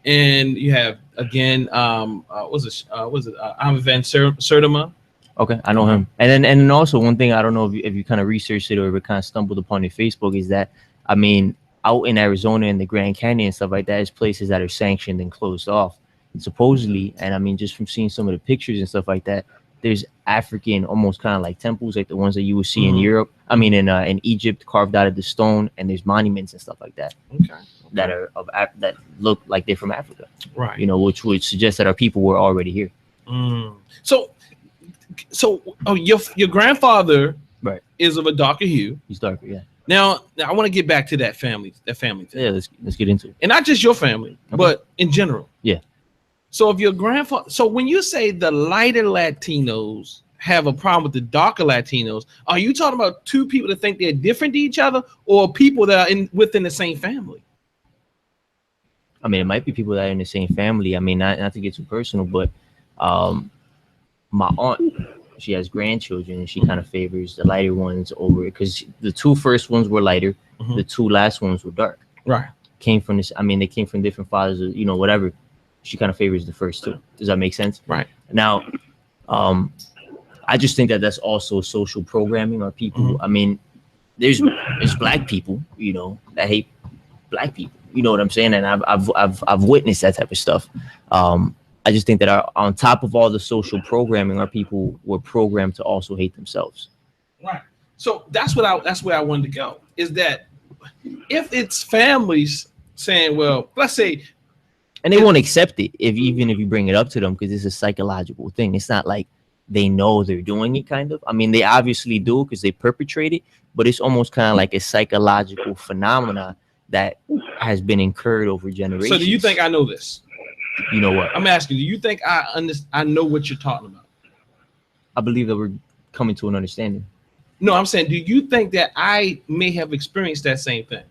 And you have again, was it Ahmed Van Sertima? Okay, I know him. And then also one thing, I don't know if you kind of researched it or if it kind of stumbled upon your Facebook, is that out in Arizona and the Grand Canyon and stuff like that is places that are sanctioned and closed off. And supposedly, and just from seeing some of the pictures and stuff like that, there's African almost kind of like temples like the ones that you would see in Europe. In Egypt, carved out of the stone, and there's monuments and stuff like that. Okay. That are that look like they're from Africa. Right. Which would suggest that our people were already here. So your grandfather is of a darker hue. He's darker, yeah. Now I want to get back to that family thing. Yeah, let's get into it. And not just your family, but in general. Yeah. So if your grandfather, so when you say the lighter Latinos have a problem with the darker Latinos, are you talking about two people that think they're different to each other, or people that are within the same family? It might be people that are in the same family. Not to get too personal, but my aunt, she has grandchildren, and she kind of favors the lighter ones over it because the two first ones were lighter, the two last ones were dark. Right. Came from this. They came from different fathers, whatever. She kind of favors the first two. Does that make sense? Right. Now, I just think that that's also social programming. Our people. There's black people, that hate black people. You know what I'm saying? And I've witnessed that type of stuff. I just think that on top of all the social programming, our people were programmed to also hate themselves. Right. So that's where I wanted to go. Is that if it's families saying, well, let's say, and they won't accept it even if you bring it up to them because it's a psychological thing. It's not like they know they're doing it, kind of. They obviously do because they perpetrate it, but it's almost kind of like a psychological phenomena that has been incurred over generations. So do you think I know this? You know what? I'm asking, do you think I know what you're talking about? I believe that we're coming to an understanding. No, I'm saying, do you think that I may have experienced that same thing?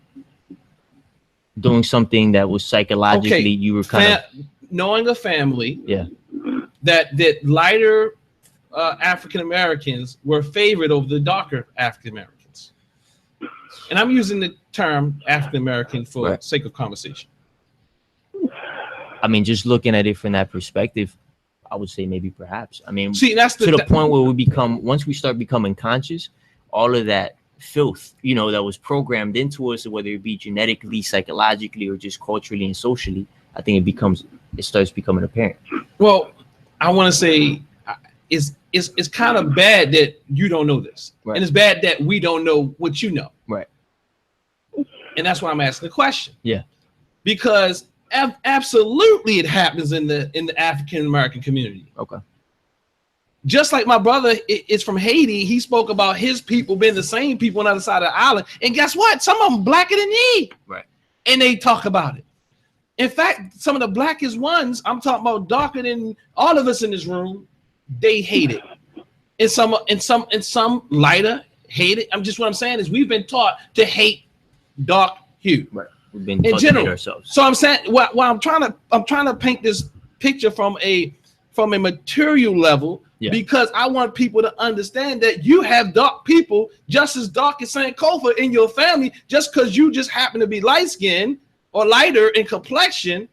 Doing something that was psychologically, you were kind of knowing a family, that lighter African Americans were favored over the darker African Americans, and I'm using the term African American for sake of conversation. Just looking at it from that perspective, I would say maybe perhaps. See, that's to the point where once we start becoming conscious, all of that filth, that was programmed into us, whether it be genetically, psychologically, or just culturally and socially, I think it starts becoming apparent. Well, I want to say it's kind of bad that you don't know this, and it's bad that we don't know what you know. Right. And that's why I'm asking the question. Yeah. Because absolutely it happens in the African American community. Okay. Just like my brother is from Haiti, he spoke about his people being the same people on the other side of the island. And guess what? Some of them blacker than me. Right. And they talk about it. In fact, some of the blackest ones, I'm talking about darker than all of us in this room, they hate it. And some lighter hate it. What I'm saying is we've been taught to hate dark hue. Right. We've been taught to hate ourselves. So I'm saying, well, I'm trying to paint this picture from a material level. Yeah. Because I want people to understand that you have dark people just as dark as Sankofa in your family. Just because you just happen to be light skinned or lighter in complexion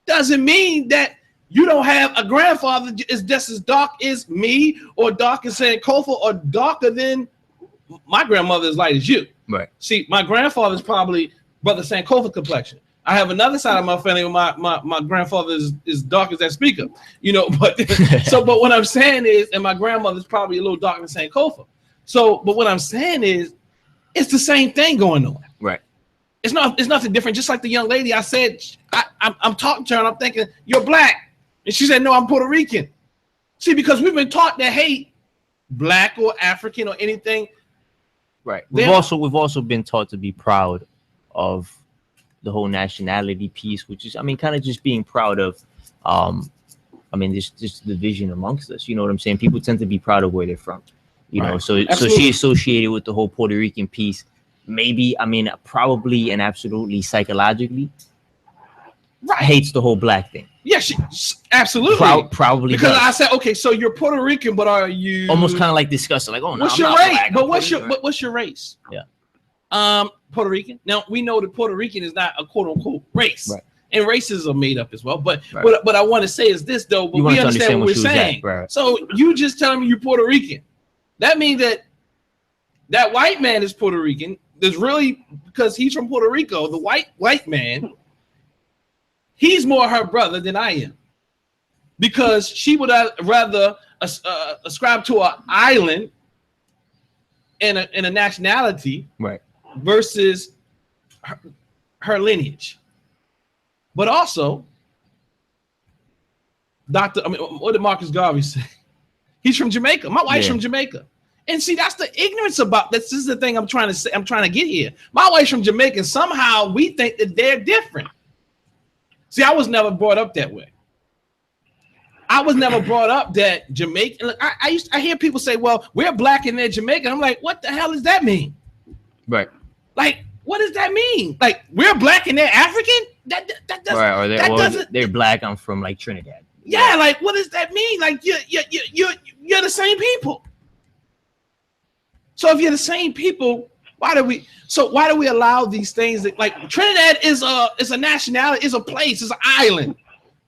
doesn't mean that you don't have a grandfather is just as dark as me or dark as Sankofa or darker than my grandmother is light as you. Right. See, my grandfather's probably brother Sankofa complexion. I have another side of my family where my grandfather is dark as that speaker, but but what I'm saying is, and my grandmother's probably a little darker than Sankofa. But what I'm saying is, it's the same thing going on. Right. It's nothing different. Just like the young lady, I said, I'm talking to her and I'm thinking, you're black. And she said, no, I'm Puerto Rican. See, because we've been taught to hate black or African or anything. Right. We've also been taught to be proud of the whole nationality piece, which is, kind of just being proud of I mean, there's just division amongst us. You know what I'm saying? People tend to be proud of where they're from. You know, so she associated with the whole Puerto Rican piece. Maybe, I mean, probably and absolutely psychologically, hates the whole black thing. Yeah, she absolutely probably because does. I said, okay, so you're Puerto Rican, but are you almost kind of like discussing, like, oh, no, what's I'm your not race? black, But what's your race? Yeah. Puerto Rican. Now we know that Puerto Rican is not a quote unquote race, right. And races are made up as well. But right. what I want to say is this though. But we understand what we're saying. Right. So you just telling me you're Puerto Rican. That means that white man is Puerto Rican. There's really, because he's from Puerto Rico, the white man, he's more her brother than I am, because she would rather ascribe to an island and a nationality, right, versus her lineage. But also, what did Marcus Garvey say? He's from Jamaica. My wife's from Jamaica. And see, that's the ignorance about this. This is the thing I'm trying to say. I'm trying to get here. My wife's from Jamaica, and somehow we think that they're different. See, I was never brought up that way. I was never brought up that Jamaican. I hear people say, "Well, we're black and they're Jamaican." I'm like, what the hell does that mean? Right. Like, what does that mean? Like, we're black and they're African? That doesn't. Right. Or they're black. I'm from like Trinidad. Yeah. Like, what does that mean? Like, you're the same people. So if you're the same people, why do we allow these things that, like, Trinidad is a nationality, is a place, is an island.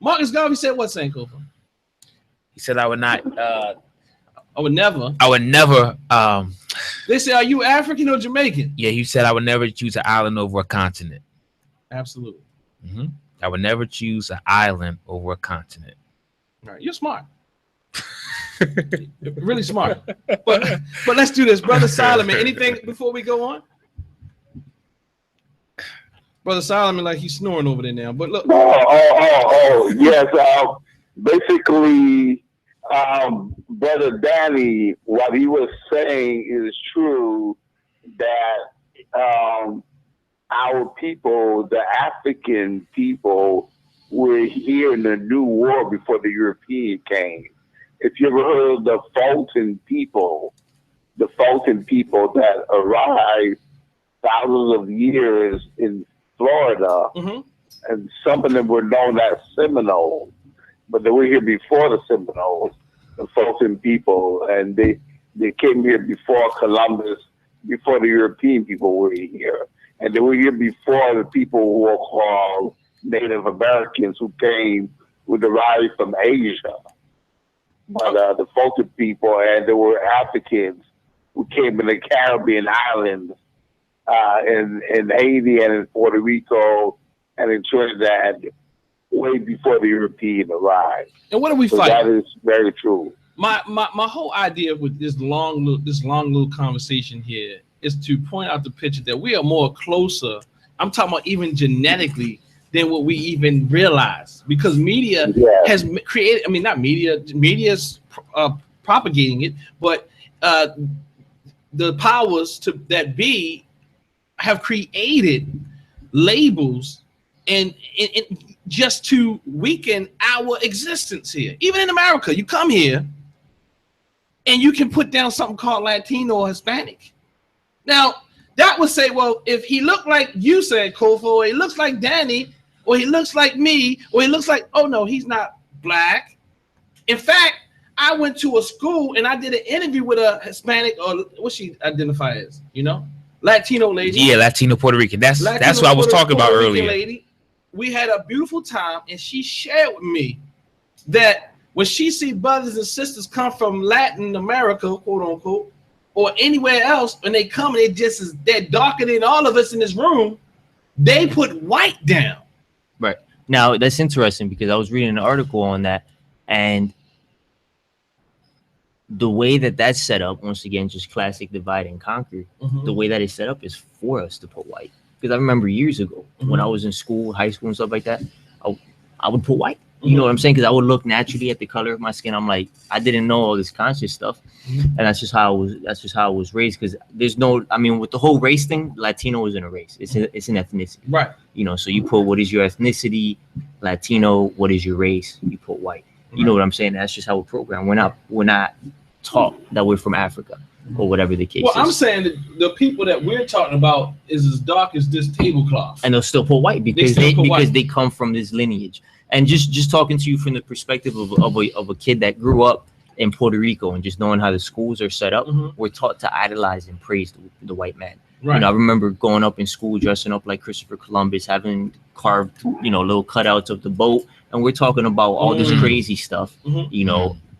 Marcus Garvey said what, Sankofa? He said I would not I would never. They say, are you African or Jamaican? Yeah, he said I would never choose an island over a continent. Absolutely. Mm-hmm. I would never choose an island over a continent. All right, you're smart. Really smart. But let's do this. Brother Solomon, anything before we go on? Brother Solomon, like he's snoring over there now. But look. Yes. Basically, Brother Danny, what he was saying is true, that our people, the African people, were here in the New World before the European came. If you ever heard of the Fulton people that arrived thousands of years in Florida, and some of them were known as Seminoles, but they were here before the Seminoles, the Fulton people, and they came here before Columbus, before the European people were here, and they were here before the people who were called Native Americans, who derived from Asia. But the Fulton people, and there were Africans who came in the Caribbean islands, in Haiti and in Puerto Rico and in Trinidad, way before the European arrived. And what are we fighting? That is very true. My whole idea with this long little conversation here is to point out the picture that we are more closer. I'm talking about even genetically than what we even realize, because media has created. I mean, not media's propagating it, but the powers that be have created labels and just to weaken our existence here. Even in America, you come here and you can put down something called Latino or Hispanic. Now, that would say, well, if he looked like you said, Kofa, or he looks like Danny, or he looks like me, or he looks like, oh no, he's not black. In fact, I went to a school and I did an interview with a Hispanic, or what she identify as, Latino lady. Yeah, Latino Puerto Rican. That's what I was talking about earlier. Lady. We had a beautiful time, and she shared with me that when she see brothers and sisters come from Latin America, quote unquote, or anywhere else, and they come and they're darker than all of us in this room, they put white down. Right. Now, that's interesting because I was reading an article on that, and the way that that's set up, once again, just classic divide and conquer, the way that it's set up is for us to put white. Because I remember years ago when I was in school, high school and stuff like that, I would put white. You know what I'm saying? Because I would look naturally at the color of my skin. I'm like, I didn't know all this conscious stuff, and that's just how I was raised. Because there's no, I mean, with the whole race thing, Latino isn't a race; it's an ethnicity. Right. So you put what is your ethnicity, Latino, what is your race? You put white, You know what I'm saying? That's just how we're programmed. We're not taught that we're from Africa or whatever the case well, is. I'm saying that the people that we're talking about is as dark as this tablecloth. And they'll still put white because they come from this lineage. And just talking to you from the perspective of a kid that grew up in Puerto Rico and just knowing how the schools are set up, we're taught to idolize and praise the white man. Right. You know, I remember growing up in school, dressing up like Christopher Columbus, having carved, little cutouts of the boat. And we're talking about all this crazy stuff,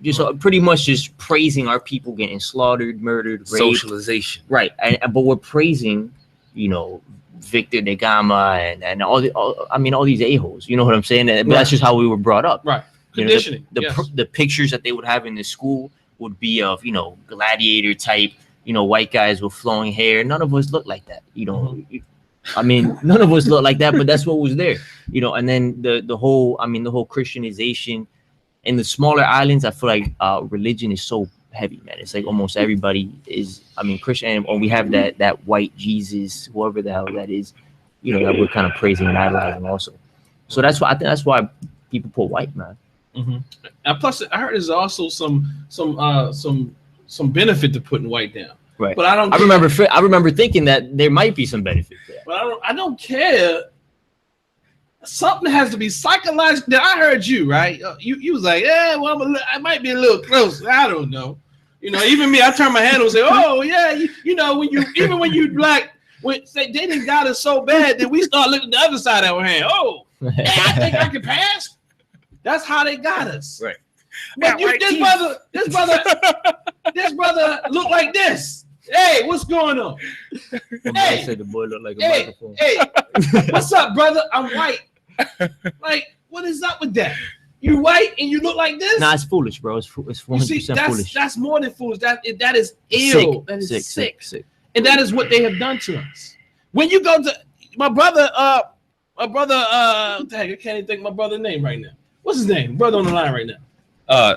just pretty much just praising our people getting slaughtered, murdered, raped. Socialization. Right. But we're praising, Victor da Gama and all these a-holes. You know what I'm saying? But that's just how we were brought up. Right. Conditioning. The pictures that they would have in the school would be of, gladiator type, white guys with flowing hair. None of us look like that. None of us look like that, but that's what was there. And then the whole Christianization in the smaller islands, I feel like religion is so heavy, man. It's like almost everybody is, Christian, or we have that white Jesus, whoever the hell that is, that we're kind of praising and idolizing also. So that's why I think that's why people put white, man. And plus, I heard there's also some benefit to putting white down. Right. But I remember thinking that there might be some benefit to that. But I don't care. Something has to be psychological. Now, I heard you, right? You was like, yeah, well, I might be a little close. I don't know. Even me, I turn my head and say, oh yeah, when you black, say they didn't got us so bad that we start looking at the other side of our hand. Oh, hey, I think I can pass. That's how they got us. Right. But this brother look like this. Hey, what's going on? Hey, said the boy looked like a microphone. Hey, what's up, brother? I'm white. Like, what is up with that? You white and you look like this? Nah, it's foolish, bro. It's 400% foolish. That's more than foolish. That is ill. That is sick. And that is what they have done to us. When you go to my brother, dang, I can't even think of my brother's name right now. What's his name? Brother on the line right now.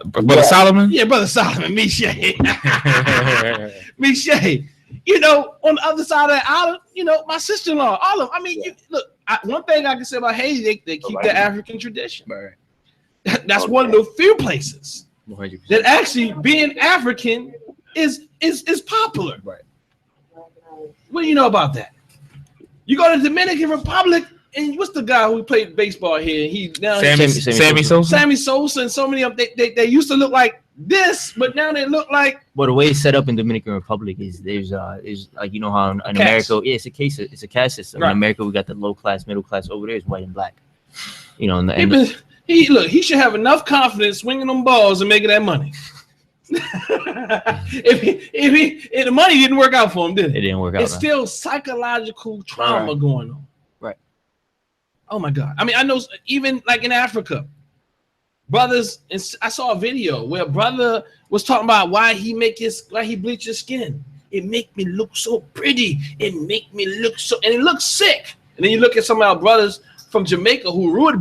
Brother Solomon? Yeah, Brother Solomon, Miche. Miche. On the other side of the island, my sister-in-law, all of them. Look, one thing I can say about Haiti, they keep the African tradition. Right. That's one of the few places 100%. that actually being African is popular. Right. What do you know about that? You go to the Dominican Republic, and what's the guy who played baseball here? Sammy Sosa. Sammy Sosa, and so many of them. They used to look like this, but now they look like. But the way it's set up in Dominican Republic is there's like how in America, it's a caste system. Right. In America, we got the low class, middle class. Over there is white and black. He should have enough confidence swinging them balls and making that money. if the money didn't work out for him, did it? It didn't work out. It's still psychological trauma going on. Right. Oh my God. I know even like in Africa, brothers, and I saw a video where a brother was talking about why he bleach his skin. It make me look so pretty. It make me look so, and it looks sick. And then you look at some of our brothers from Jamaica who are rude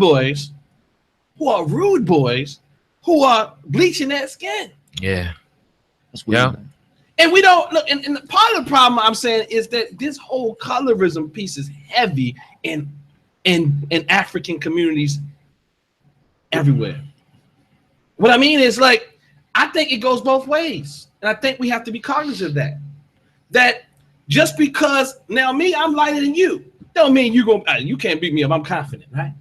boys, who are bleaching that skin. Yeah. That's weird. Yeah. Man. And we don't look, and part of the problem I'm saying is that this whole colorism piece is heavy in African communities everywhere. What I mean is, like, I think it goes both ways. And I think we have to be cognizant of that. That just because now I'm lighter than you, don't mean you can't beat me up. I'm confident, right?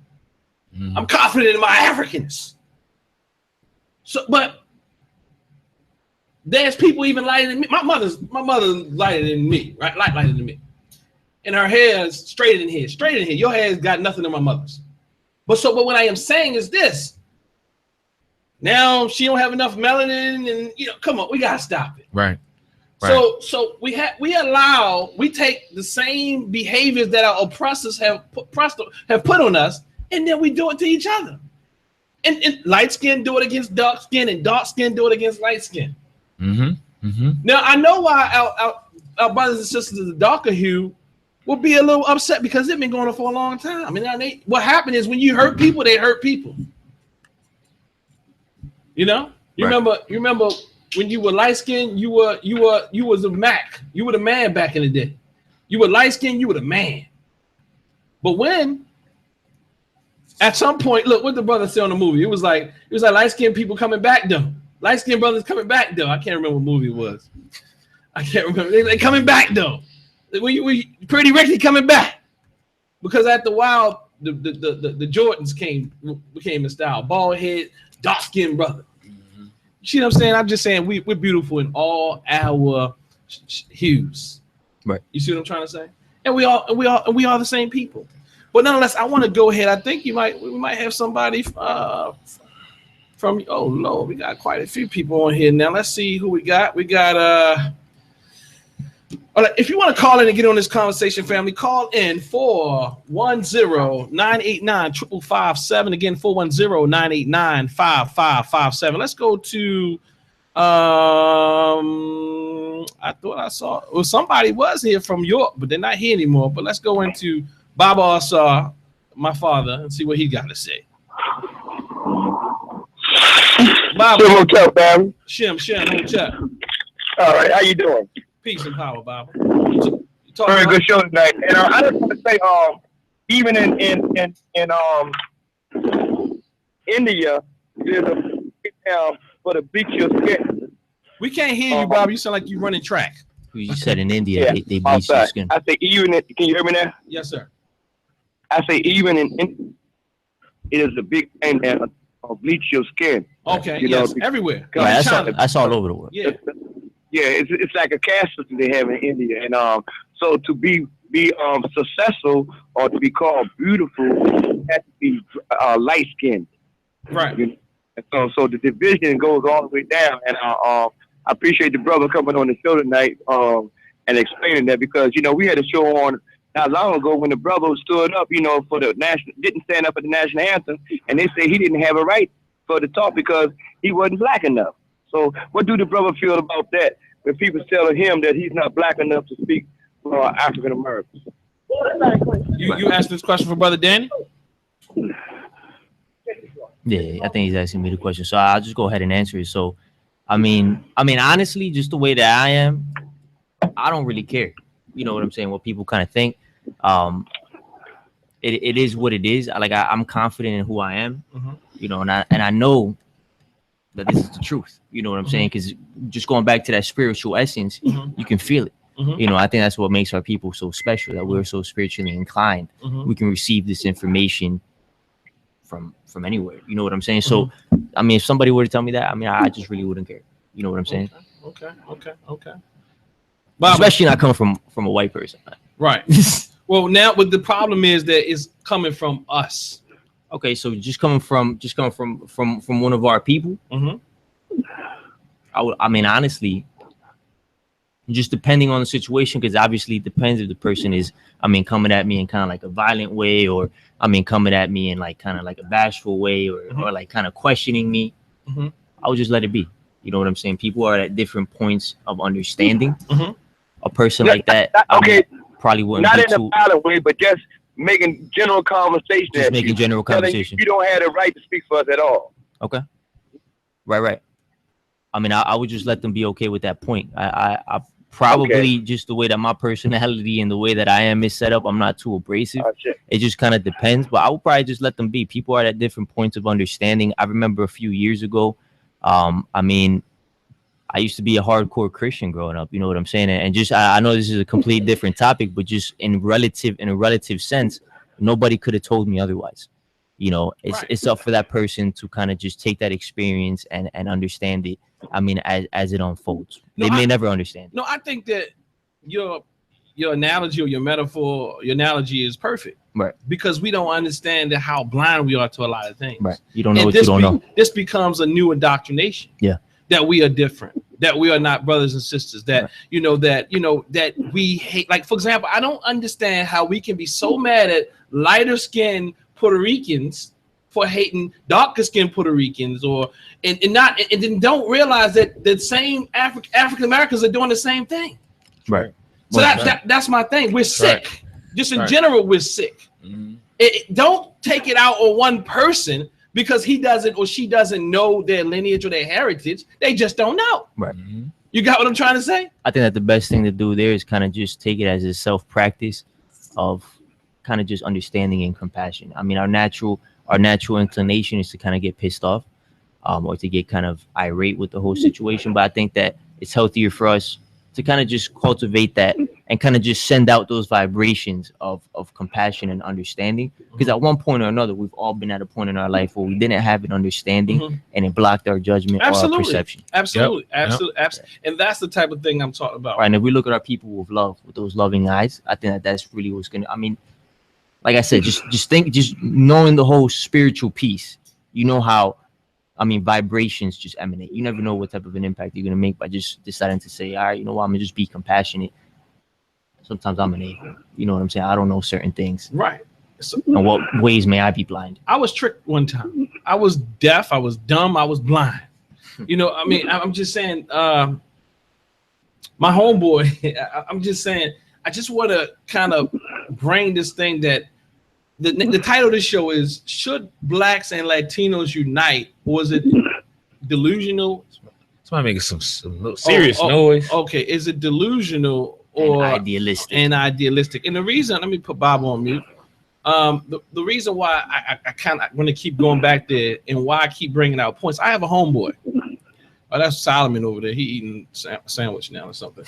Mm-hmm. I'm confident in my Africanness. So, but there's people even lighter than me. My mother's lighter than me, right? Lighter than me. And her hair is straighter than here. Your hair's got nothing in my mother's. But what I am saying is this. Now she don't have enough melanin, and come on, we gotta stop it. Right. So we take the same behaviors that our oppressors have put on us, and then we do it to each other. And light skin do it against dark skin, and dark skin do it against light skin. Mm-hmm. Mm-hmm. Now I know why our brothers and sisters of the darker hue will be a little upset because they've been going on for a long time. What happened is when you hurt people, they hurt people. You remember when you were light skinned, you was a Mac. You were the man back in the day. You were light skinned, you were the man. But when At some point, look what the brother said on the movie. It was like light skinned people coming back though. Light skinned brothers coming back though. I can't remember what movie it was. I can't remember. They coming back though. We Pretty Ricky coming back because after a while the Jordans became in style. Bald head, dark skinned brother. You see what I'm saying? I'm just saying we're beautiful in all our hues. Right. You see what I'm trying to say? And we are the same people. But nonetheless, I want to go ahead. I think we might have somebody from. Oh Lord, we got quite a few people on here now. Let's see who we got. We got if you want to call in and get on this conversation, family, call in 410-989-5557. Again, 410-989-5557. Let's go to I thought I saw somebody was here from York, but they're not here anymore. But let's go into Baba Asar, my father, and see what he got to say. Baba, what's up, man? Shem, what's up? All right, how you doing? Peace and power, Baba. Very good show tonight. And I just want to say, even in India, there's a big town for the bleach your skin. We can't hear you, Bob. You sound like you're running track. You said in India, they bleach your skin. I say even can you hear me now? Yes, sir. I say even in India, it is a big thing that bleach your skin. Okay, you yes, know, everywhere. Right, that's all over the world. Yeah. Yeah, it's like a caste system they have in India, and so to be successful or to be called beautiful, you have to be light skinned. Right. You know? And so the division goes all the way down, and I appreciate the brother coming on the show tonight and explaining that, because we had a show on not long ago when the brother stood up, for the didn't stand up at the national anthem, and they say he didn't have a right for the talk because he wasn't black enough. So what do the brother feel about that when people telling him that he's not black enough to speak for African Americans? You asked this question for Brother Danny? Yeah, I think he's asking me the question. So I'll just go ahead and answer it. So, I mean, honestly, just the way that I am, I don't really care. You know what I'm saying? What people kind of think. It is what it is. I'm confident in who I am. And I know that this is the truth. You know what I'm saying? Because just going back to that spiritual essence, you can feel it. I think that's what makes our people so special, that we're so spiritually inclined. We can receive this information from anywhere. You know what I'm saying? So, if somebody were to tell me that, I just really wouldn't care. You know what I'm saying? Okay. Bob, especially not coming from a white person. Right. Well, now, but the problem is that it's coming from us. Okay, so just coming from one of our people. Honestly, just depending on the situation, because obviously it depends if the person is, coming at me in kind of like a violent way, or coming at me in like kind of like a bashful way, or like kind of questioning me. I would just let it be. You know what I'm saying? People are at different points of understanding. A person like that, probably wouldn't. Not in a violent way, but just making general conversation. Just making general conversation. You don't have the right to speak for us at all. Okay. Right. I would just let them be okay with that point. I probably just the way that my personality and the way that I am is set up, I'm not too abrasive. It just kind of depends, but I would probably just let them be. People are at different points of understanding. I remember a few years ago, I used to be a hardcore Christian growing up. You know what I'm saying? And just I know this is a complete different topic, but just in a relative sense, nobody could have told me otherwise. It's up for that person to kind of just take that experience and understand it. As it unfolds, they may never understand. No, I think that your analogy or your metaphor, your analogy is perfect. Right. Because we don't understand how blind we are to a lot of things. Right. You don't know what you don't know. This becomes a new indoctrination. Yeah. That we are different, that we are not brothers and sisters, that, that we hate. Like, for example, I don't understand how we can be so mad at lighter skinned Puerto Ricans for hating darker skinned Puerto Ricans, and then don't realize that the same African Americans are doing the same thing. Right. So that's my thing. We're sick. Right. Just in general, we're sick. Don't take it out on one person because he doesn't or she doesn't know their lineage or their heritage. They just don't know. Right. You got what I'm trying to say? I think that the best thing to do there is kind of just take it as a self-practice of kind of just understanding and compassion. Our our natural inclination is to kind of get pissed off, or to get kind of irate with the whole situation. But I think that it's healthier for us to kind of just cultivate that and kind of just send out those vibrations of compassion and understanding. Because at one point or another, we've all been at a point in our life where we didn't have an understanding, and it blocked our judgment or our perception. Absolutely. Yep. And that's the type of thing I'm talking about. Right. And if we look at our people with love, with those loving eyes, I think that that's really what's gonna. I mean, like I said, just knowing the whole spiritual piece. You know how, I mean, vibrations just emanate. You never know what type of an impact you're gonna make by just deciding to say, all right, you know what, I'm gonna just be compassionate. Sometimes I'm an a-hole. You know what I'm saying? I don't know certain things. Right. So, and what ways may I be blind? I was tricked one time. I was deaf. I was dumb. I was blind. You know, I mean, I'm just saying, my homeboy, I'm just saying, I just want to kind of bring this thing that the title of this show is, Should Blacks and Latinos Unite? Or is it delusional? Somebody making some serious noise. Okay, is it delusional or idealistic? And idealistic. And the reason, let me put Bob on mute. The reason why I kind of want to keep going back there and why I keep bringing out points. I have a homeboy. Oh, that's Solomon over there. He eating a sandwich now or something.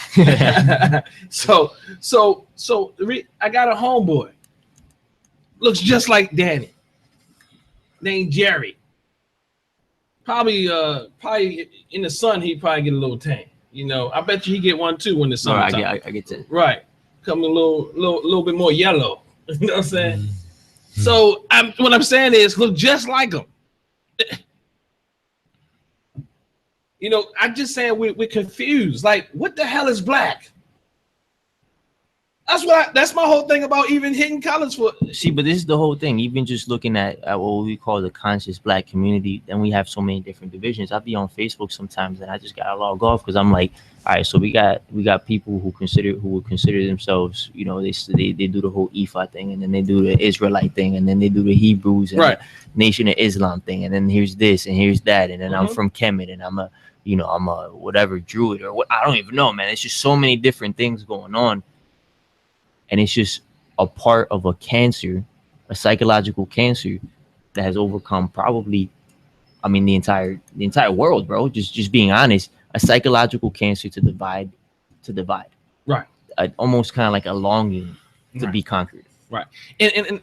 So I got a homeboy. Looks just like Danny. Named Jerry. Probably in the sun, he'd probably get a little tan. You know, I bet you he get one too when the sun. I get that. Right. Come a little bit more yellow. You know what I'm saying? So what I'm saying is, look just like him. You know, I'm just saying we're confused. Like, what the hell is black? That's my whole thing about even hitting colors for. See, but this is the whole thing. Even just looking at what we call the conscious black community, then we have so many different divisions. I'll be on Facebook sometimes, and I just gotta log off because I'm like, all right, so we got people who would consider themselves, you know, they do the whole Ephah thing, and then they do the Israelite thing, and then they do the Hebrews and the Nation of Islam thing, and then here's this and here's that, and then I'm from Kemet, and I'm a whatever Druid or what, I don't even know, man. It's just so many different things going on. And it's just a part of a cancer, a psychological cancer that has overcome probably, I mean, the entire world, bro. Just being honest, a psychological cancer to divide. Right. Almost kind of like a longing to be conquered. Right. And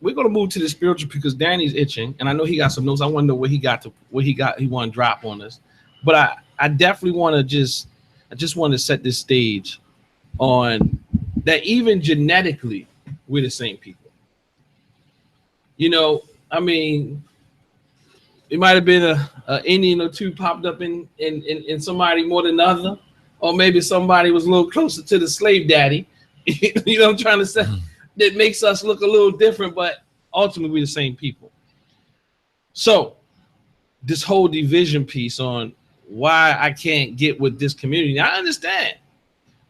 we're gonna move to the spiritual because Danny's itching, and I know he got some notes. I want to know what he want to drop on us. But I definitely want to just want to set this stage on that even genetically, we're the same people. You know, I mean, it might have been a Indian or two popped up in somebody more than other, or maybe somebody was a little closer to the slave daddy. You know what I'm trying to say? That makes us look a little different, but ultimately we're the same people. So this whole division piece on why I can't get with this community, I understand.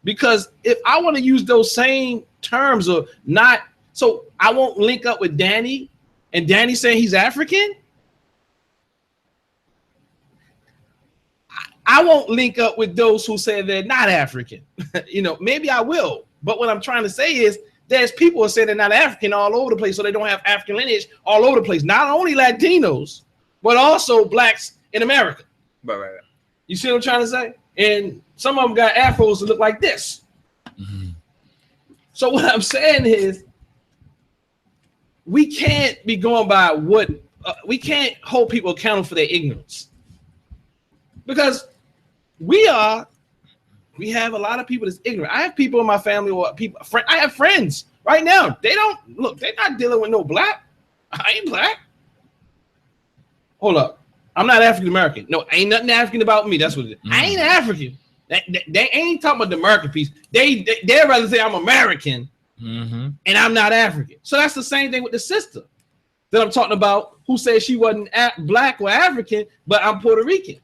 Because if I want to use those same terms or not, so I won't link up with Danny and Danny saying he's African. I won't link up with those who say they're not African. You know, maybe I will. But what I'm trying to say is there's people who say they're not African all over the place, so they don't have African lineage all over the place. Not only Latinos, but also blacks in America. Right. You see what I'm trying to say? And some of them got afros that look like this. Mm-hmm. So what I'm saying is we can't be going by what we can't hold people accountable for their ignorance, because we have a lot of people that's ignorant. I have people in my family or I have friends right now. They're not dealing with no black. I ain't black. Hold up. I'm not African American. No, ain't nothing African about me. That's what it is. I ain't African. They ain't talking about the American piece. They'd rather say I'm American and I'm not African. So that's the same thing with the sister that I'm talking about, who said she wasn't black or African, but I'm Puerto Rican.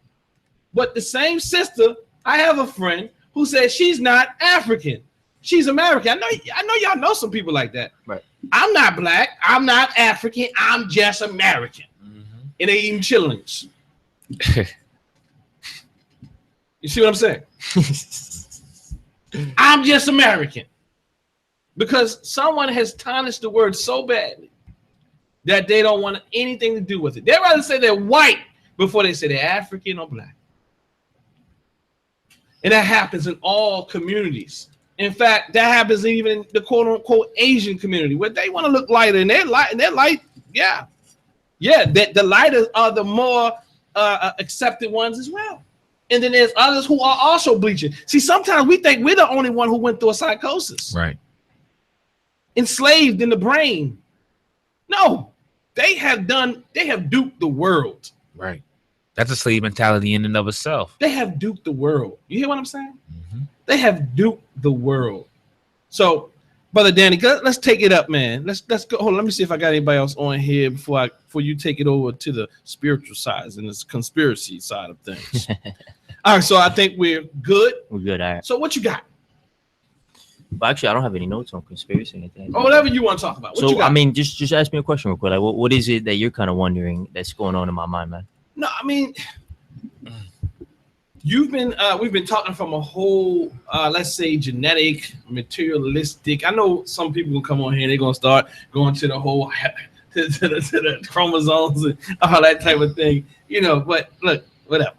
But the same sister, I have a friend who says she's not African. She's American. I know y'all know some people like that. Right. I'm not black. I'm not African. I'm just American. And they eating chillings. You see what I'm saying? I'm just American. Because someone has tarnished the word so badly that they don't want anything to do with it. They'd rather say they're white before they say they're African or black. And that happens in all communities. In fact, that happens even in the quote unquote Asian community where they want to look lighter and they're light. Yeah. That the lighter are the more accepted ones as well. And then there's others who are also bleaching. See, sometimes we think we're the only one who went through a psychosis. Right. Enslaved in the brain. No, they have duped the world. Right. That's a slave mentality in and of itself. They have duped the world. You hear what I'm saying? Mm-hmm. They have duped the world. So, Brother Danny, let's take it up, man. Let's go. Hold on, let me see if I got anybody else on here before you take it over to the spiritual side and this conspiracy side of things. All right, so I think we're good. We're good. All right. So what you got? Well, actually, I don't have any notes on conspiracy or anything. Or whatever you want to talk about. What you got? I mean, just ask me a question real quick. Like, what is it that you're kind of wondering that's going on in my mind, man? No, I mean, we've been talking from a whole, let's say, genetic, materialistic. I know some people will come on here and they're gonna start going to the whole to the chromosomes and all that type of thing, you know. But look, whatever.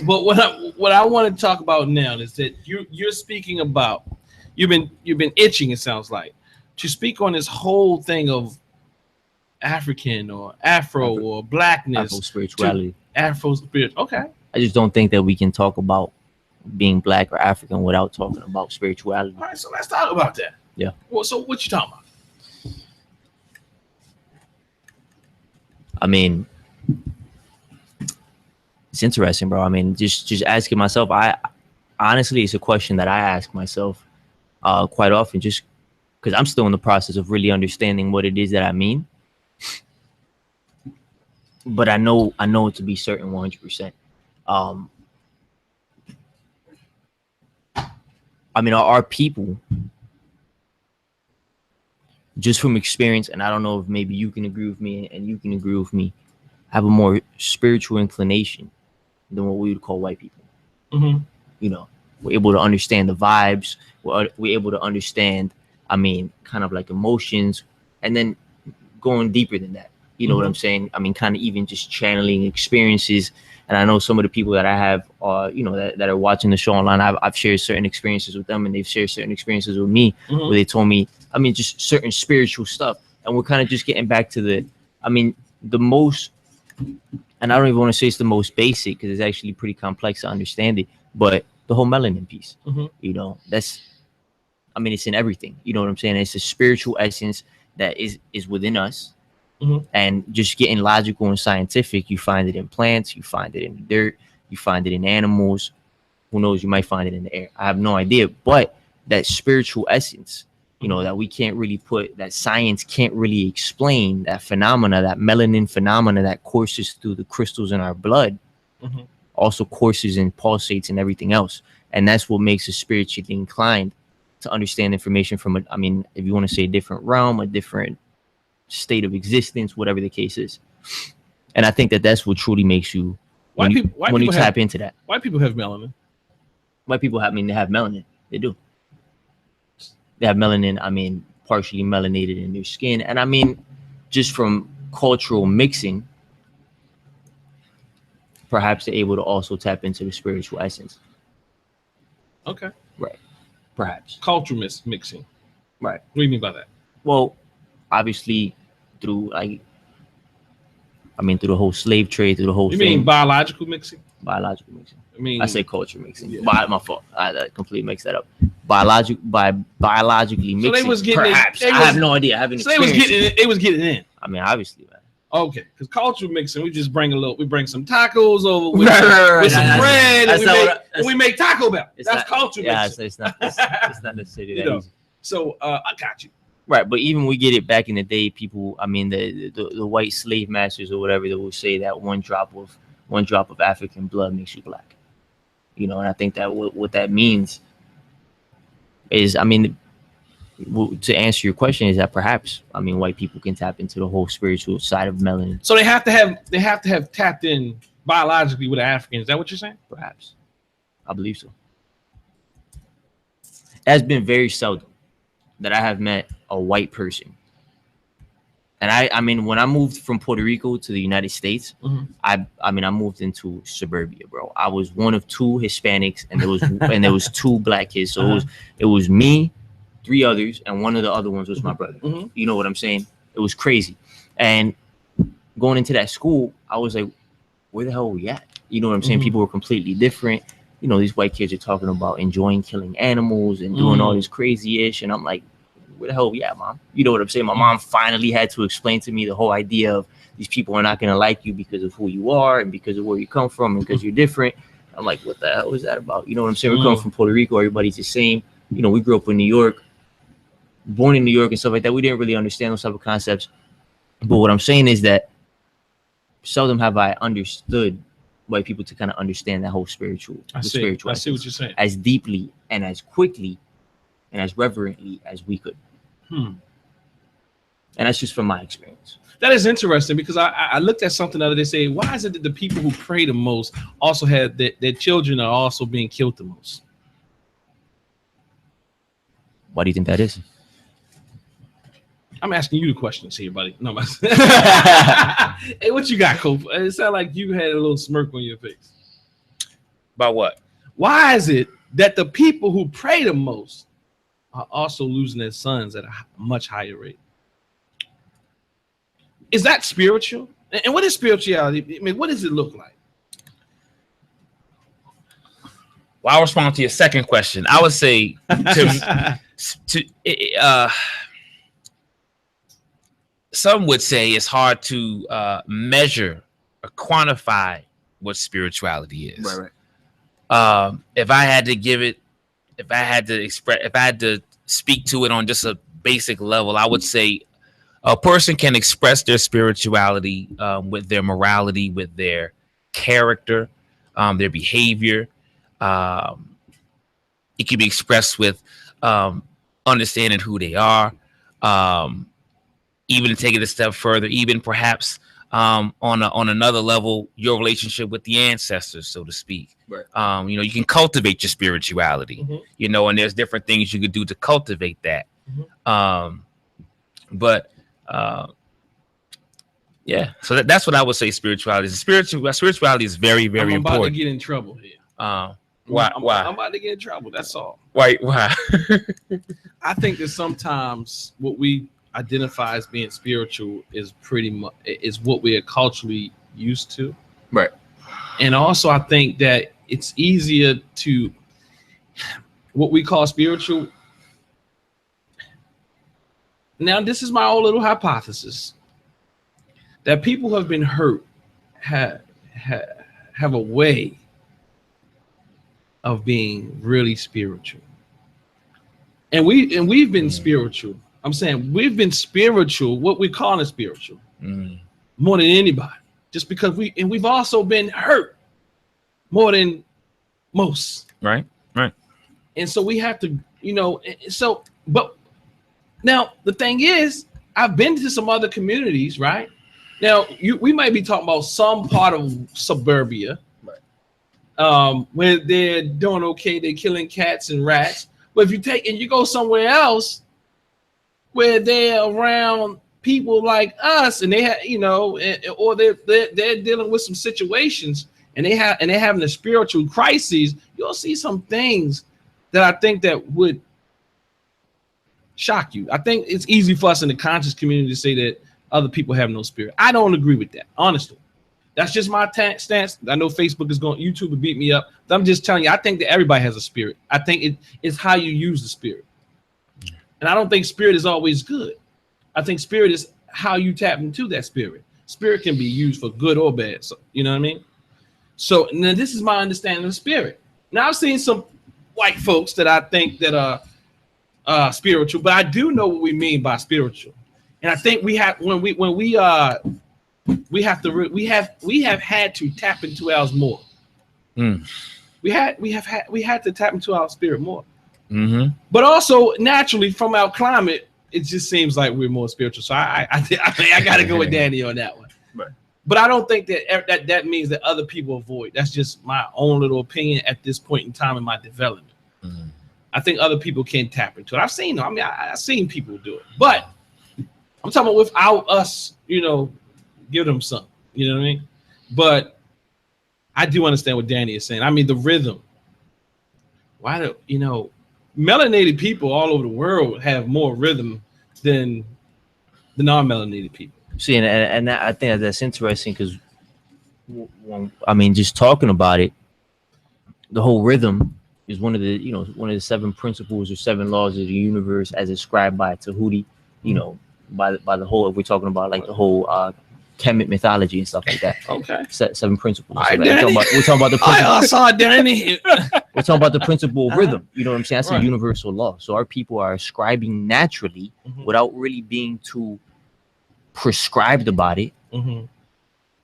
But what I want to talk about now is that you're speaking about you've been itching. It sounds like to speak on this whole thing of African or Afro or blackness, Afro spirituality, Afro spirit. Okay. I just don't think that we can talk about being black or African without talking about spirituality. All right, so let's talk about that. Yeah. Well, so what you talking about? I mean, it's interesting, bro. I mean, just asking myself. I honestly, it's a question that I ask myself quite often, just because I'm still in the process of really understanding what it is that I mean. But I know it to be certain 100%. I mean, our people, just from experience, and I don't know if maybe you can agree with me and you can agree with me, have a more spiritual inclination than what we would call white people. Mm-hmm. You know, we're able to understand the vibes. We're able to understand, I mean, kind of like emotions, and then going deeper than that. You know what I'm saying? I mean, kind of even just channeling experiences. And I know some of the people that I have, you know, that are watching the show online, I've shared certain experiences with them, and they've shared certain experiences with me where they told me, I mean, just certain spiritual stuff. And we're kind of just getting back to the most, and I don't even want to say it's the most basic because it's actually pretty complex to understand it, but the whole melanin piece, you know, I mean, it's in everything. You know what I'm saying? It's a spiritual essence that is within us. And just getting logical and scientific, you find it in plants, you find it in the dirt, you find it in animals. Who knows? You might find it in the air. I have no idea. But that spiritual essence, you know, that we can't really put, that science can't really explain, that phenomena, that melanin phenomena that courses through the crystals in our blood, also courses and pulsates and everything else. And that's what makes us spiritually inclined to understand information from, I mean, if you want to say a different realm, a different state of existence, whatever the case is. And I think that that's what truly makes you when you tap into that. White people have melanin. White people have, I mean, they have melanin. They do. They have melanin, I mean, partially melanated in their skin. And I mean, just from cultural mixing, perhaps they're able to also tap into the spiritual essence. Okay. Right. Perhaps. Cultural mixing. Right. What do you mean by that? Well, obviously through through the whole slave trade, through the whole thing. You mean biological mixing? Biological mixing. I mean, I say culture mixing. Yeah. My fault. I completely mixed that up. Biologically mixing. So they was getting perhaps. I have no idea. I haven't experienced. They was getting in. I mean, obviously, man. Okay, because cultural mixing, we bring some tacos over with some bread, and we make Taco Bell. That's cultural mixing. It's not necessarily that easy. So I got you. Right, but even we get it back in the day, people, I mean, the white slave masters or whatever, that will say that one drop of African blood makes you black. You know, and I think that what that means is, I mean, to answer your question, is that perhaps, I mean, white people can tap into the whole spiritual side of melanin. So they have to have tapped in biologically with the Africans. Is that what you're saying? Perhaps. I believe so. It has been very seldom that I have met a white person And I mean, when I moved from Puerto Rico to the United States, I mean, I moved into suburbia, bro. I was one of 2 Hispanics, and there was 2 black kids. So it was me, 3 others, and one of the other ones was my brother. You know what I'm saying? It was crazy. And going into that school, I was like, where the hell are we at? You know what I'm saying? People were completely different. You know, these white kids are talking about enjoying killing animals and doing all this crazy ish, and I'm like, where the hell are we at, mom? You know what I'm saying? My mom finally had to explain to me the whole idea of these people are not going to like you because of who you are and because of where you come from and because you're different. I'm like, what the hell is that about? You know what I'm saying? We're coming from Puerto Rico. Everybody's the same. You know, we grew up in New York, born in New York and stuff like that. We didn't really understand those type of concepts. But what I'm saying is that seldom have I understood white people to kind of understand that whole spiritual. I see what you're saying. As deeply and as quickly and as reverently as we could. And that's just from my experience. That is interesting because I looked at something the other day. Say, why is it that the people who pray the most also have their children are also being killed the most? Why do you think that is? I'm asking you the questions here, buddy. No, hey, what you got, Cope? It sounded like you had a little smirk on your face. About what? Why is it that the people who pray the most are also losing their sons at a much higher rate? Is that spiritual? And what is spirituality? I mean, what does it look like? Well, I'll respond to your second question. I would say some would say it's hard to measure or quantify what spirituality is. Right. If I had to give it, if I had to speak to it on just a basic level, I would say a person can express their spirituality with their morality, with their character, their behavior. It can be expressed with understanding who they are, even to take it a step further, even perhaps on another level, your relationship with the ancestors, so to speak. Right. You know, you can cultivate your spirituality, you know, and there's different things you could do to cultivate that. Yeah, so that's what I would say spirituality is. Spirituality is very, very important. I'm about to get in trouble here. Why? I'm about to get in trouble. That's all. Why? I think that sometimes what we identify as being spiritual is pretty much is what we are culturally used to. Right. And also, I think that it's easier to what we call spiritual. Now, this is my own little hypothesis that people who have been hurt have a way of being really spiritual. And we've been spiritual. I'm saying we've been spiritual, what we call it spiritual, more than anybody. Just because we've also been hurt more than most. Right. And so we have to, you know, but now the thing is, I've been to some other communities, right? Now we might be talking about some part of suburbia, where they're doing okay, they're killing cats and rats. But if you take and you go somewhere else where they're around people like us, and they have, you know, or they're dealing with some situations, and they're having a spiritual crisis, you'll see some things that I think that would shock you. I think it's easy for us in the conscious community to say that other people have no spirit. I don't agree with that, honestly. That's just my stance. I know YouTube will beat me up. But I'm just telling you, I think that everybody has a spirit. I think it's how you use the spirit. And I don't think spirit is always good. I think spirit is how you tap into that spirit. Spirit can be used for good or bad. So, you know what I mean? So now this is my understanding of spirit. Now I've seen some white folks that I think that are spiritual, but I do know what we mean by spiritual. And I think we have had to tap into ours more. We had to tap into our spirit more. But also naturally from our climate, it just seems like we're more spiritual. So I got to go with Danny on that one. Right. But I don't think that means that other people avoid. That's just my own little opinion at this point in time in my development. I think other people can tap into it. I've seen them. I mean, I've seen people do it. But I'm talking about without us, give them something. You know what I mean? But I do understand what Danny is saying. I mean, the rhythm. Why do melanated people all over the world have more rhythm than the non-melanated people? See, and I think that's interesting because, I mean, just talking about it, the whole rhythm is one of the 7 principles or 7 laws of the universe as described by Tahuti, by the whole, if we're talking about like the whole Kemet mythology and stuff like that. Okay. 7 principles. All right, we're talking about the principle. I saw Danny. We're talking about the principle of rhythm. You know what I'm saying? That's Right. a universal law. So our people are ascribing naturally without really being too prescribed about it,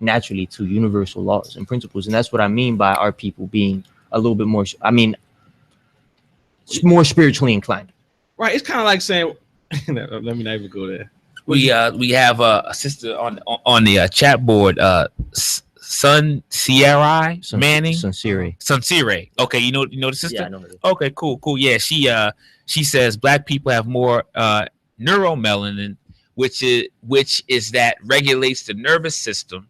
naturally to universal laws and principles. And that's what I mean by our people being a little bit more, more spiritually inclined. Right. It's kind of like saying, let me not even go there. We have a sister on the chat board, Sun Sierra Manning. Sunsiri. Okay, you know the sister? Yeah, I know her. Okay, cool. Yeah, she says black people have more neuromelanin, which is that regulates the nervous system.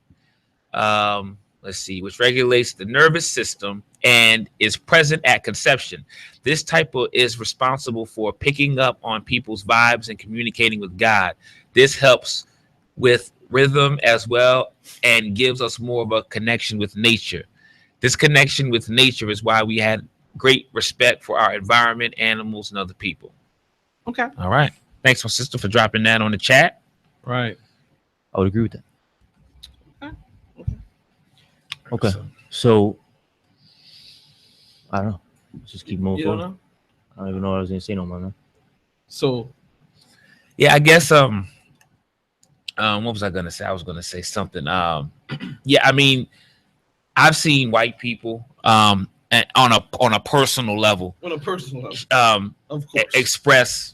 Which regulates the nervous system and is present at conception. This type is responsible for picking up on people's vibes and communicating with God. This helps with rhythm as well and gives us more of a connection with nature. This connection with nature is why we had great respect for our environment, animals, and other people. Okay. All right. Thanks, my sister, for dropping that on the chat. Right. I would agree with that. Okay. So I don't know. Let's just keep moving forward. Know? I don't even know what I was gonna say no more, man. So yeah, I guess what was I gonna say? I was gonna say something. Yeah, I mean, I've seen white people on a personal level. On a personal level. Of course. Express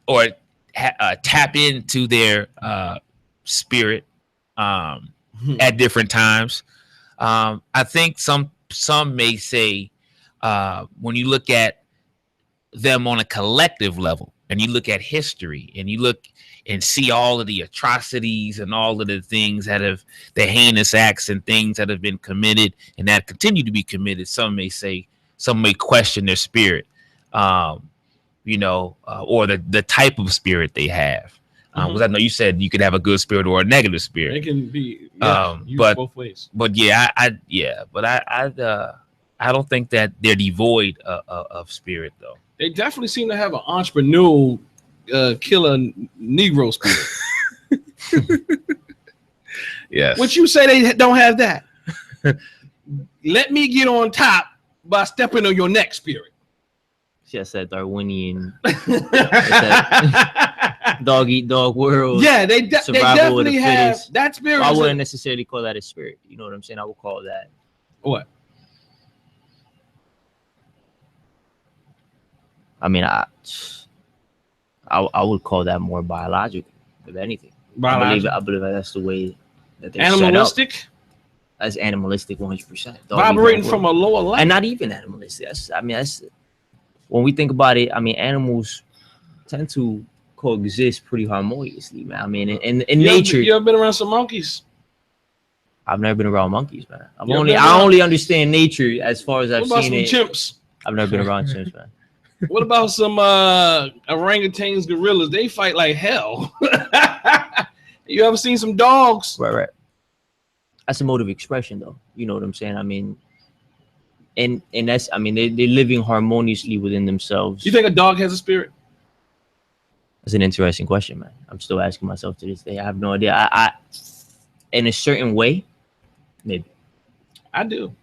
or tap into their spirit at different times. I think some may say when you look at them on a collective level and you look at history and you look and see all of the atrocities and all of the things the heinous acts and things that have been committed and that continue to be committed, some may question their spirit, or the type of spirit they have. Because I know you said you could have a good spirit or a negative spirit. It can be used both ways. But yeah, I don't think that they're devoid of spirit though. They definitely seem to have an entrepreneurial killer Negro spirit. Yes. What you say they don't have that? Let me get on top by stepping on your neck spirit. Yes, that Darwinian dog eat dog world. Yeah, they definitely have that spirit. I wouldn't necessarily call that a spirit. You know what I'm saying? I would call that what? I mean, I would call that more biological, if anything. Biological. I believe that's the way that they're animalistic. Set up. That's animalistic, 100%. Vibrating from a lower level, and not even animalistic. That's when we think about it. I mean, animals tend to coexist pretty harmoniously, man. I mean, in nature. You ever been around some monkeys? I've never been around monkeys, man. I only understand nature as far as I've seen it. Chimps? I've never been around chimps, man. What about some orangutans, gorillas? They fight like hell. You ever seen some dogs? Right. That's a mode of expression, though. You know what I'm saying? I mean, and that's, I mean, they're living harmoniously within themselves. You think a dog has a spirit? That's an interesting question, man. I'm still asking myself to this day. I have no idea. I in a certain way, maybe. I do.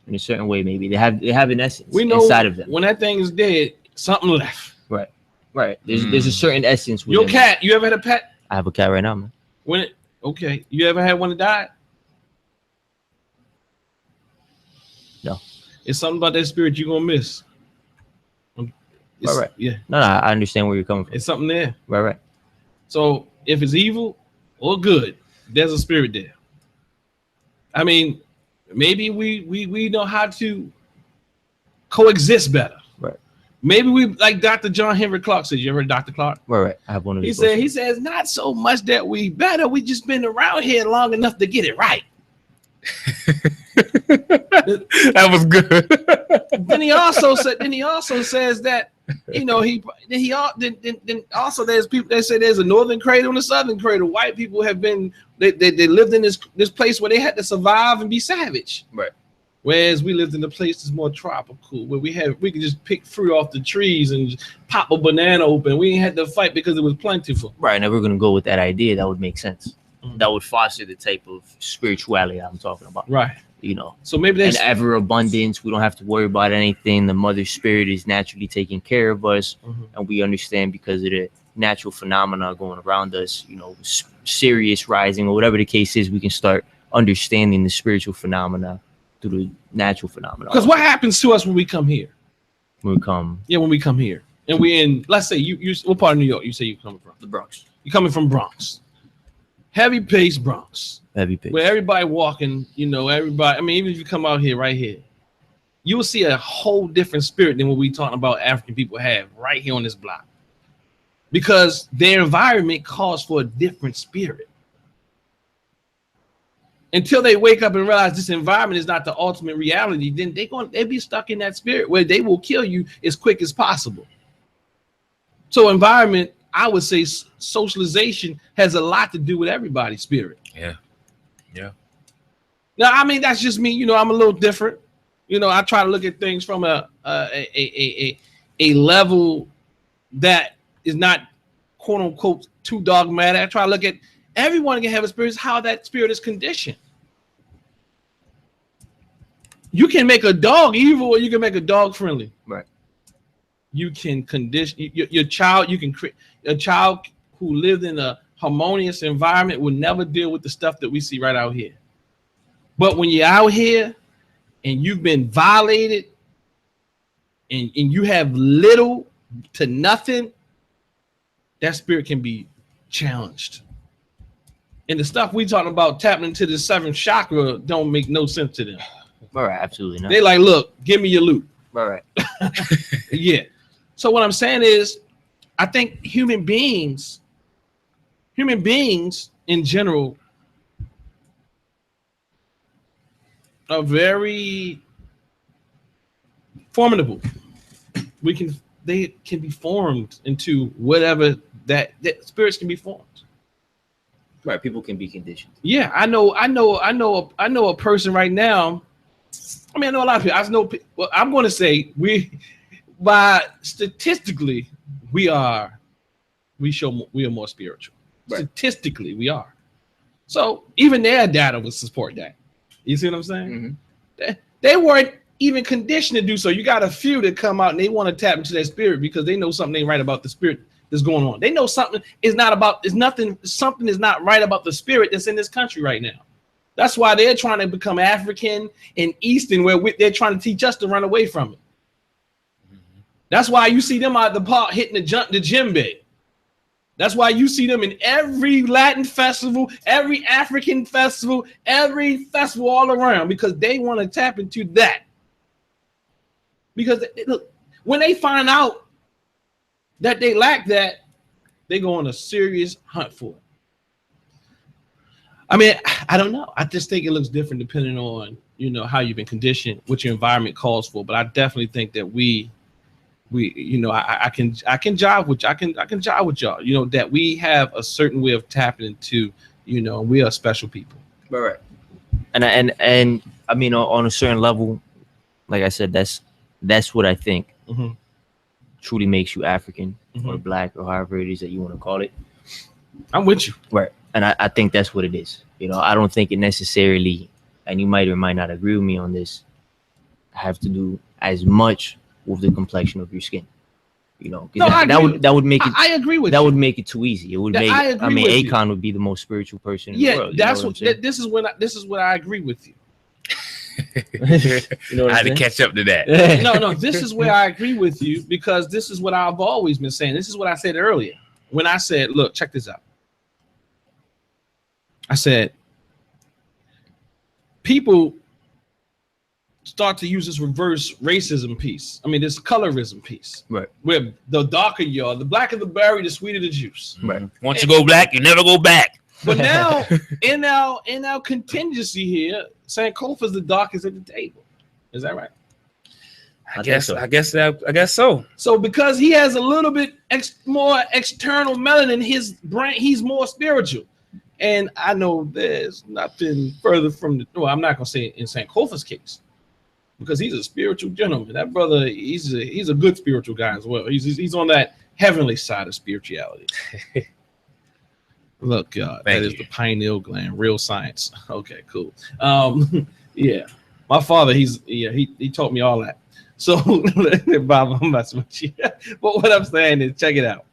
In a certain way, maybe they have an essence inside of them. When that thing is dead, something left. Right. There's a certain essence. Your cat. You ever had a pet? I have a cat right now, man. Okay. You ever had one that died? No. It's something about that spirit you're gonna miss. Right. Yeah. No, I understand where you're coming from. It's something there. Right. So if it's evil or good, there's a spirit there. I mean, maybe we know how to coexist better. Right. Maybe we like Dr. John Henry Clark said. You ever heard Dr. Clark? Right. I have one of He these. says not so much that we better. We just been around here long enough to get it right. That was good. Then he also says that then also there's people that say there's a northern cradle and a southern cradle. White people have been they lived in this place where they had to survive and be savage. Right. Whereas we lived in a place that's more tropical, where we can just pick fruit off the trees and pop a banana open. We ain't had to fight because it was plentiful. Right, and if we're gonna go with that idea, that would make sense. That would foster the type of spirituality I'm talking about. Right. So maybe there's an ever abundance. We don't have to worry about anything. The mother spirit is naturally taking care of us, and we understand because of the natural phenomena going around us. Sirius rising or whatever the case is, we can start understanding the spiritual phenomena through the natural phenomena. Because what happens to us when we come here? When we come here, and we in, let's say you what part of New York? You say you coming from? The Bronx. You're coming from Bronx. Heavy pace Bronx. Heavy pace. Where everybody walking, everybody. I mean, even if you come out here, right here, you will see a whole different spirit than what we talking about African people have right here on this block. Because their environment calls for a different spirit. Until they wake up and realize this environment is not the ultimate reality, then they'll be stuck in that spirit where they will kill you as quick as possible. So environment, I would say socialization has a lot to do with everybody's spirit. Yeah. Now, I mean, that's just me. I'm a little different. I try to look at things from a level that is not quote unquote too dogmatic. I try to look at everyone can have a spirit, how that spirit is conditioned. You can make a dog evil or you can make a dog friendly. Right. You can condition your child. You can create a child who lived in a harmonious environment will never deal with the stuff that we see right out here. But when you're out here and you've been violated and you have little to nothing, that spirit can be challenged. And the stuff we talking about tapping into the seventh chakra don't make no sense to them. All right, absolutely not. They like, look, give me your loot. All right. Yeah. So what I'm saying is, I think human beings in general are very formidable. They can be formed into whatever that spirits can be formed. Right, people can be conditioned. Yeah, I know a person right now. I mean, I know a lot of people. Well, I'm going to say statistically, we are more spiritual. Right. Statistically, we are. So even their data would support that. You see what I'm saying? Mm-hmm. They weren't even conditioned to do so. You got a few that come out and they want to tap into that spirit because they know something ain't right about the spirit that's going on. They know something something is not right about the spirit that's in this country right now. That's why they're trying to become African and Eastern, where they're trying to teach us to run away from it. Mm-hmm. That's why you see them out the park hitting the djembe. That's why you see them in every Latin festival, every African festival, every festival all around, because they want to tap into that. Because look, when they find out that they lack that, they go on a serious hunt for it. I mean, I don't know. I just think it looks different depending on, how you've been conditioned, what your environment calls for. But I definitely think that I can jive with you. I can jive with y'all. That we have a certain way of tapping into, we are special people. Right. And I mean, on a certain level, like I said, that's what I think truly makes you African or black or however it is that you want to call it. I'm with you. Right. And I think that's what it is. I don't think it necessarily, and you might or might not agree with me on this, have to do as much with the complexion of your skin. That would make it. I agree with that you. would make it too easy. It would make. I mean, Akon would be the most spiritual person in the world. That's what. This is what I agree with you. I had to catch up to that. No. This is where I agree with you, because this is what I've always been saying. This is what I said earlier when I said, "Look, check this out." I said, people start to use this reverse racism piece. I mean, this colorism piece. Right. Where the darker you are, the blacker the berry, the sweeter the juice. Right. Once you go black, you never go back. But now, in our contingency here, Sankofa's the darkest at the table. Is that right? I guess so. So because he has a little bit more external melanin, his brain, he's more spiritual. And I know there's nothing further from the. Well, I'm not gonna say in Sankofa's case, because he's a spiritual gentleman. That brother, he's a good spiritual guy as well. He's on that heavenly side of spirituality. Look, God, that is the pineal gland, real science. Okay, cool. Yeah, my father, he taught me all that. So, Bob, I'm messing with you. But what I'm saying is, check it out.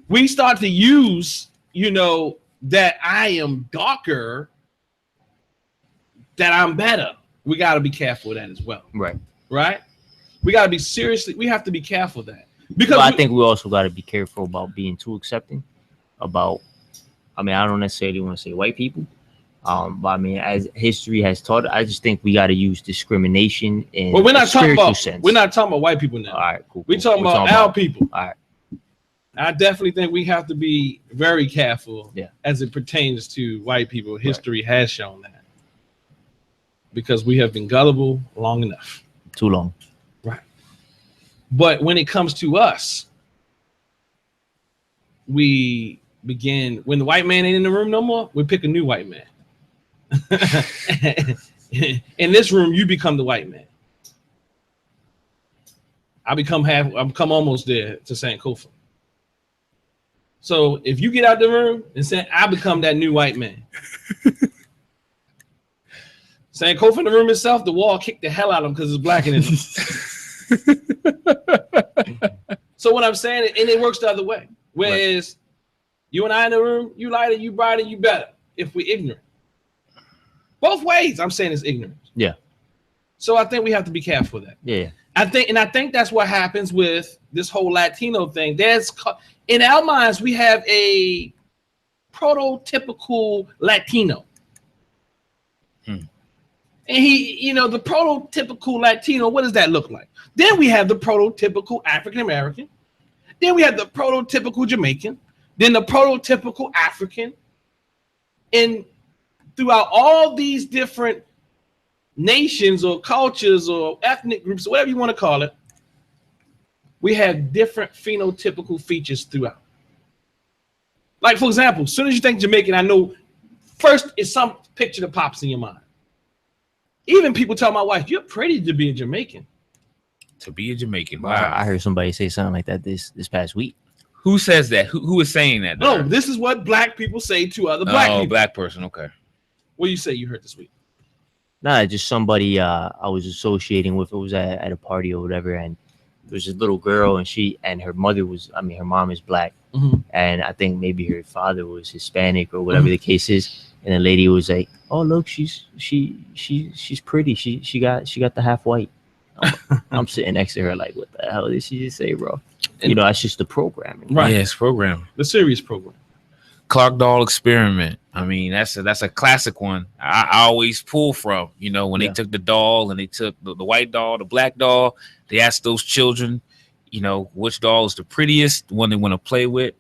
We start to use, that I am darker, that I'm better. We got to be careful of that as well. Right. Right? We got to be we have to be careful of that. Because I think we also got to be careful about being too accepting about, I don't necessarily want to say white people. But as history has taught, I just think we got to use discrimination in we're not talking about sense. We're not talking about white people now. All right, cool. We're talking about our people. All right. I definitely think we have to be very careful as it pertains to white people. History has shown that. Because we have been gullible long enough. Too long. Right. But when it comes to us, we begin, when the white man ain't in the room no more, we pick a new white man. In this room, you become the white man. I become almost there to Sankofa. So if you get out the room and say, I become that new white man. Sankofa in the room itself, the wall kicked the hell out of him because it's black in it. So what I'm saying, and it works the other way. Whereas you and I in the room, you lighter, you brighter, you better. If we ignorant. Both ways, I'm saying it's ignorance. Yeah. So I think we have to be careful of that. Yeah. I think that's what happens with this whole Latino thing. There's, in our minds, we have a prototypical Latino. And he, the prototypical Latino, what does that look like? Then we have the prototypical African American. Then we have the prototypical Jamaican. Then the prototypical African. And throughout all these different nations or cultures or ethnic groups, or whatever you want to call it, we have different phenotypical features throughout. Like, for example, as soon as you think Jamaican, I know first is some picture that pops in your mind. Even people tell my wife, you're pretty to be a Jamaican. To be a Jamaican. Wow. I heard somebody say something like that this past week. Who says that? Who is saying that? No, this is what black people say to other black people. Black person. Okay. What do you say you heard this week? Nah, just somebody I was associating with. It was at a party or whatever, and there was this little girl, and her mother was, her mom is black, and I think maybe her father was Hispanic or whatever the case is. And the lady was like, "Oh, look, she's pretty. She got the half white." I'm sitting next to her like, "What the hell did she just say, bro?" And, that's just the programming. Right. Yeah, it's programming. The serious program. Clark Doll experiment. That's a classic one. I always pull from, when they took the doll and they took the white doll, the black doll, they asked those children, which doll is the prettiest, one they want to play with,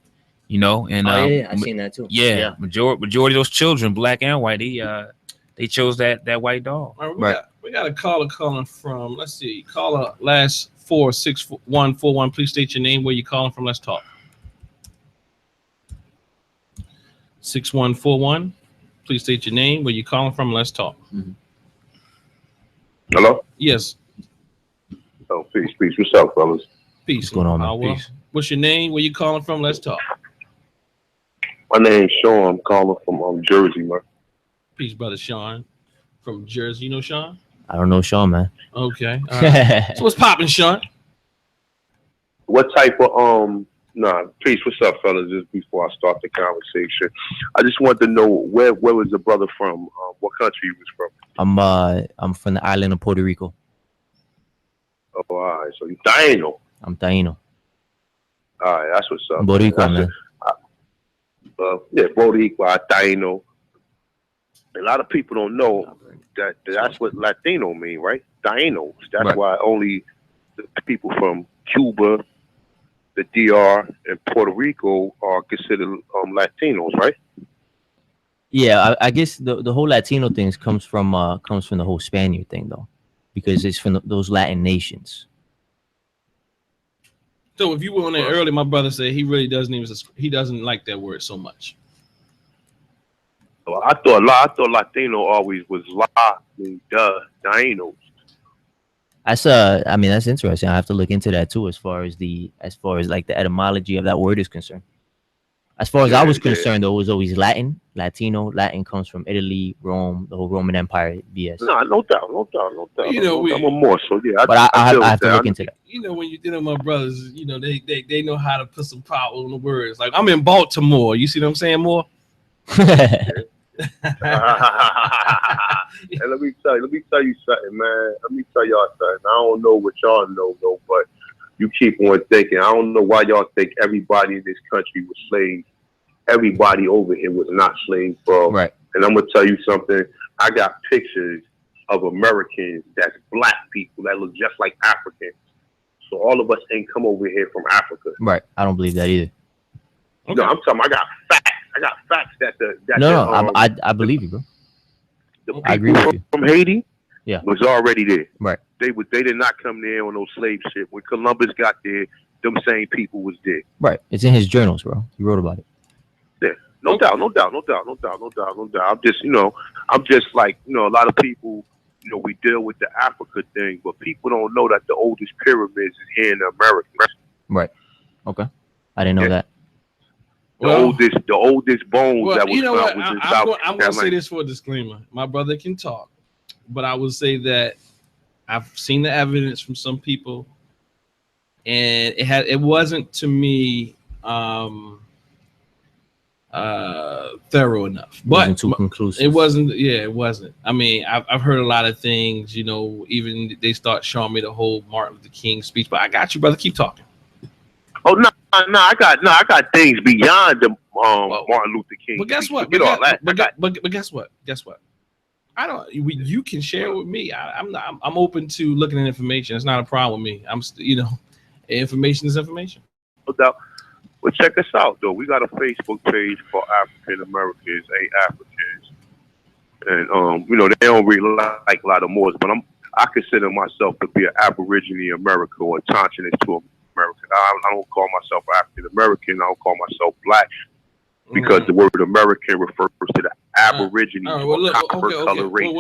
and I've seen that too. Yeah. Majority of those children, black and white, they chose that white doll. All right, we got a caller calling from, let's see, caller last 46141. Please state your name, where you calling from. Let's talk. 6141. Please state your name, where you calling from. Let's talk. Hello? Yes. Oh, peace. What's up, fellas? Peace. What's going on, man? Peace. What's your name? Where you calling from? Let's talk. My name's Sean. I'm calling from Jersey, man. Peace, brother Sean. From Jersey. You know Sean? I don't know Sean, man. Okay. All right. So what's popping, Sean? What type of peace. What's up, fellas? Just before I start the conversation, I just want to know where was the brother from? What country he was from? I'm from the island of Puerto Rico. Oh, all right. So you Taino. I'm Taino. All right, that's what's up. Boricua, man. Yeah, Boricua, Taino. A lot of people don't know that's what Latino mean, right? Dinos. That's Right. why only the people from Cuba, the DR, and Puerto Rico are considered Latinos, right? Yeah, I guess the whole Latino things comes from the whole Spaniard thing though, because it's from those Latin nations. So if you were on there early, my brother said he really doesn't like that word so much. So I thought Latino always was Dinos. That's I mean that's interesting. I have to look into that too, as far as like the etymology of that word is concerned. As far as I was concerned, though, it was always Latin, Latino. Latin comes from Italy, Rome, the whole Roman Empire. BS. No doubt. You know, I'm a more so yeah. But I have to look into that. You know, when you deal with my brothers, you know they know how to put some power on the words. Like I'm in Baltimore. You see what I'm saying, more? Hey, let me tell you something, man. Let me tell y'all something. I don't know what y'all know though, but you keep on thinking. I don't know why y'all think everybody in this country was slaves. Everybody over here was not slaves, bro. Right. And I'm gonna tell you something. I got pictures of Americans that's black people that look just like Africans. So all of us ain't come over here from Africa. Right. I don't believe that either. Okay. No, I'm talking. I got facts. I believe you, bro. The people I agree with you. From Haiti, yeah, was already there. Right. They did not come there on no slave ship. When Columbus got there, them same people was there. Right. It's in his journals, bro. He wrote about it. Yeah. No doubt. I'm just like, a lot of people, we deal with the Africa thing, but people don't know that the oldest pyramids is here in America. Right. Okay. I didn't know that. The oldest bones that was found was in South Carolina. I'm going to say this for a disclaimer. My brother can talk, but I will say that I've seen the evidence from some people, and it wasn't to me thorough enough. But wasn't too conclusive. It wasn't. Yeah, it wasn't. I mean, I've heard a lot of things. Even they start showing me the whole Martin Luther King speech. But I got you, brother. Keep talking. Oh no! I got things beyond the Martin Luther King. But guess what? Forget all that. But guess what? I don't. You can share it with me. I'm open to looking at information. It's not a problem with me. Information is information. No doubt. Well, check us out though. We got a Facebook page for African Americans, Africans, and they don't really like a lot of Moors, but I consider myself to be an Aborigine American or Indigenous to American. I don't call myself African American. I don't call myself black because the word American refers to the Aborigine color race.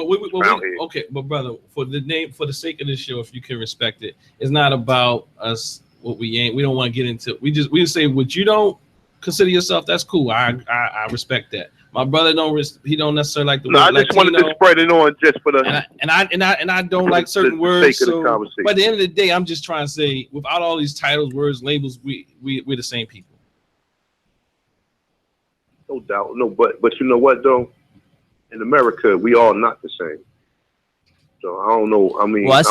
Okay, but brother, for the sake of this show, if you can respect it, it's not about us. What we ain't. We don't want to get into. We just say what you don't consider yourself. That's cool. I respect that. My brother he don't necessarily like the word I just Latino, wanted to spread it on just for the and I don't like certain words. So, but at the end of the day, I'm just trying to say, without all these titles, words, labels, we're the same people. No doubt. No, but you know what though? In America, we all not the same. So I don't know. I mean, well, as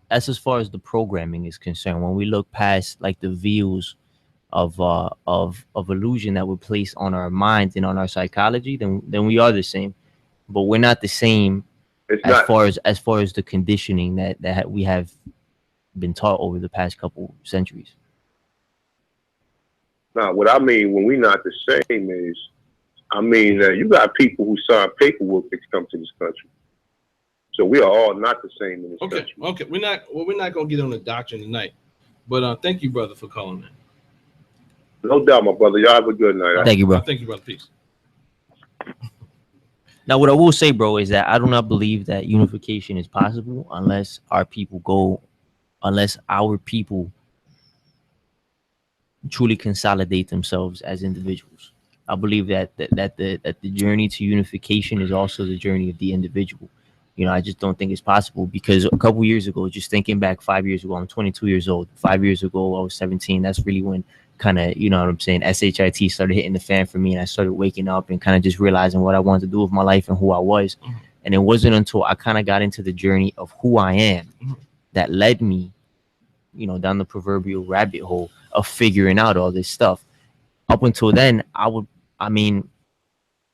as far as the programming is concerned, when we look past like the views of illusion that we place on our minds and on our psychology, then we are the same, but we're not the same as far as the conditioning that we have been taught over the past couple centuries. Now, what I mean when we're not the same is, I mean that you got people who sign paperwork that come to this country. So we are all not the same in this country. Okay. We're not gonna get on the doctrine tonight. But thank you, brother, for calling in. No doubt, my brother. Y'all have a good night. Thank you, bro. Thank you, brother. Peace. Now, what I will say, bro, is that I do not believe that unification is possible unless our people truly consolidate themselves as individuals. I believe that the journey to unification is also the journey of the individual. I just don't think it's possible because a couple years ago, just thinking back 5 years ago, I'm 22 years old. 5 years ago, I was 17. That's really when kind of, you know what I'm saying, SHIT started hitting the fan for me, and I started waking up and kind of just realizing what I wanted to do with my life and who I was. And it wasn't until I kind of got into the journey of who I am that led me, down the proverbial rabbit hole of figuring out all this stuff. Up until then,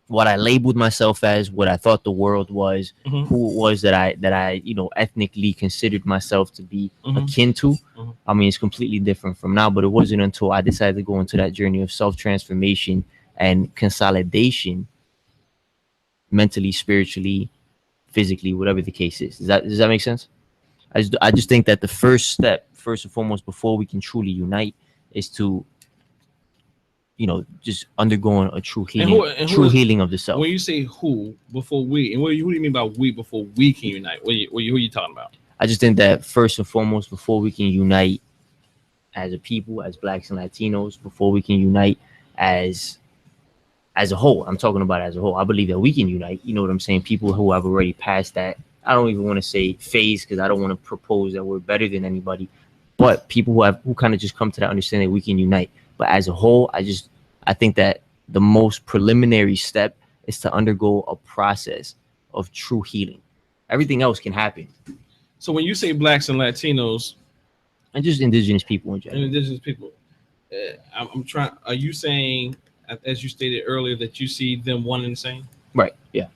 what I labeled myself as, what I thought the world was, Mhm. who it was that I you know ethnically considered myself to be Mhm. akin to. Mhm. I mean, it's completely different from now, but it wasn't until I decided to go into that journey of self-transformation and consolidation, mentally, spiritually, physically, whatever the case is. Does that make sense? I just think that the first step, first and foremost, before we can truly unite, is to just undergoing a true healing, who is, healing of the self. when you say who before we, and who do you mean by we before we can unite? Who are you talking about? I just think that first and foremost, before we can unite as a people, as Blacks and Latinos, before we can unite as a whole, I'm talking about as a whole. I believe that we can unite. You know what I'm saying? People who have already passed that. I don't even want to say phase because I don't want to propose that we're better than anybody. But people who kind of just come to that understanding that we can unite. But as a whole, I think that the most preliminary step is to undergo a process of true healing. Everything else can happen. So when you say Blacks and Latinos and just indigenous people in general, and indigenous people, I'm trying. Are you saying, as you stated earlier, that you see them one and the same? Right. Yeah.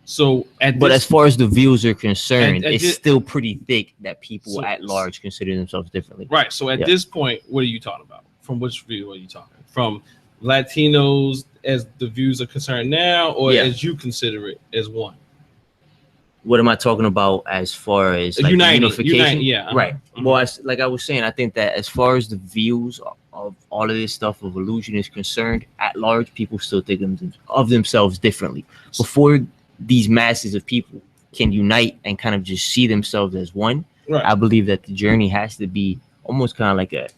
So, as far as the views are concerned, it's still pretty thick that people at large consider themselves differently. Right. So at this point, what are you talking about? From which view are you talking? From Latinos as the views are concerned now, or as you consider it as one? What am I talking about as far as like unification? Right. Mm-hmm. Well, like I was saying, I think that as far as the views of all of this stuff of illusion is concerned, at large, people still think of themselves differently. Before these masses of people can unite and kind of just see themselves as one, I believe that the journey has to be almost kind of like a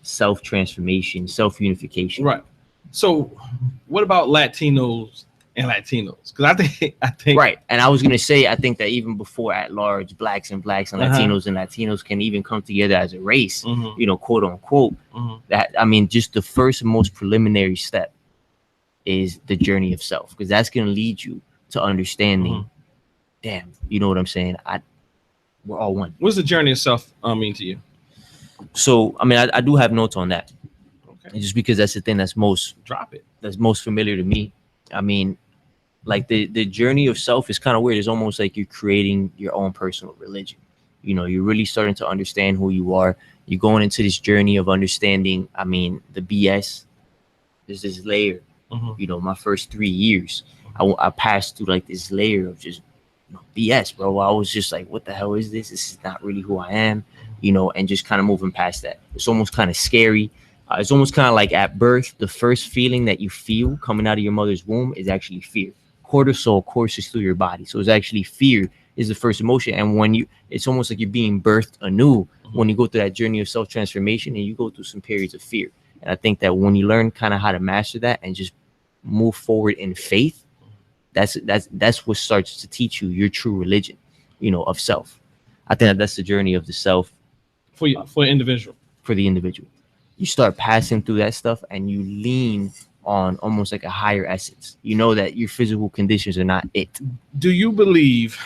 self-transformation, self-unification. Right. So what about Latinos and Latinos? Because I think right. And I was gonna say, I think that even before at large, blacks and Latinos and Latinos can even come together as a race, quote unquote. That, I mean, just the first and most preliminary step is the journey of self, because that's gonna lead you to understanding. Damn, you know what I'm saying? We're all one. What's the journey of self mean to you? So, I mean, I do have notes on that. Okay. Just because that's the thing that's most familiar to me. I mean, like the journey of self is kind of weird. It's almost like you're creating your own personal religion. You're really starting to understand who you are. You're going into this journey of understanding. I mean, the BS. There's this layer. My first 3 years, I passed through like this layer of just BS, bro. I was just like, what the hell is this? This is not really who I am, and just kind of moving past that. It's almost kind of scary. It's almost kind of like at birth, the first feeling that you feel coming out of your mother's womb is actually fear. Cortisol courses through your body. So it's actually fear is the first emotion. And it's almost like you're being birthed anew when you go through that journey of self-transformation and you go through some periods of fear. And I think that when you learn kind of how to master that and just move forward in faith, that's what starts to teach you your true religion, of self. I think that's the journey of the self for the individual. You start passing through that stuff and you lean on almost like a higher essence. You know that your physical conditions are not it. Do you believe?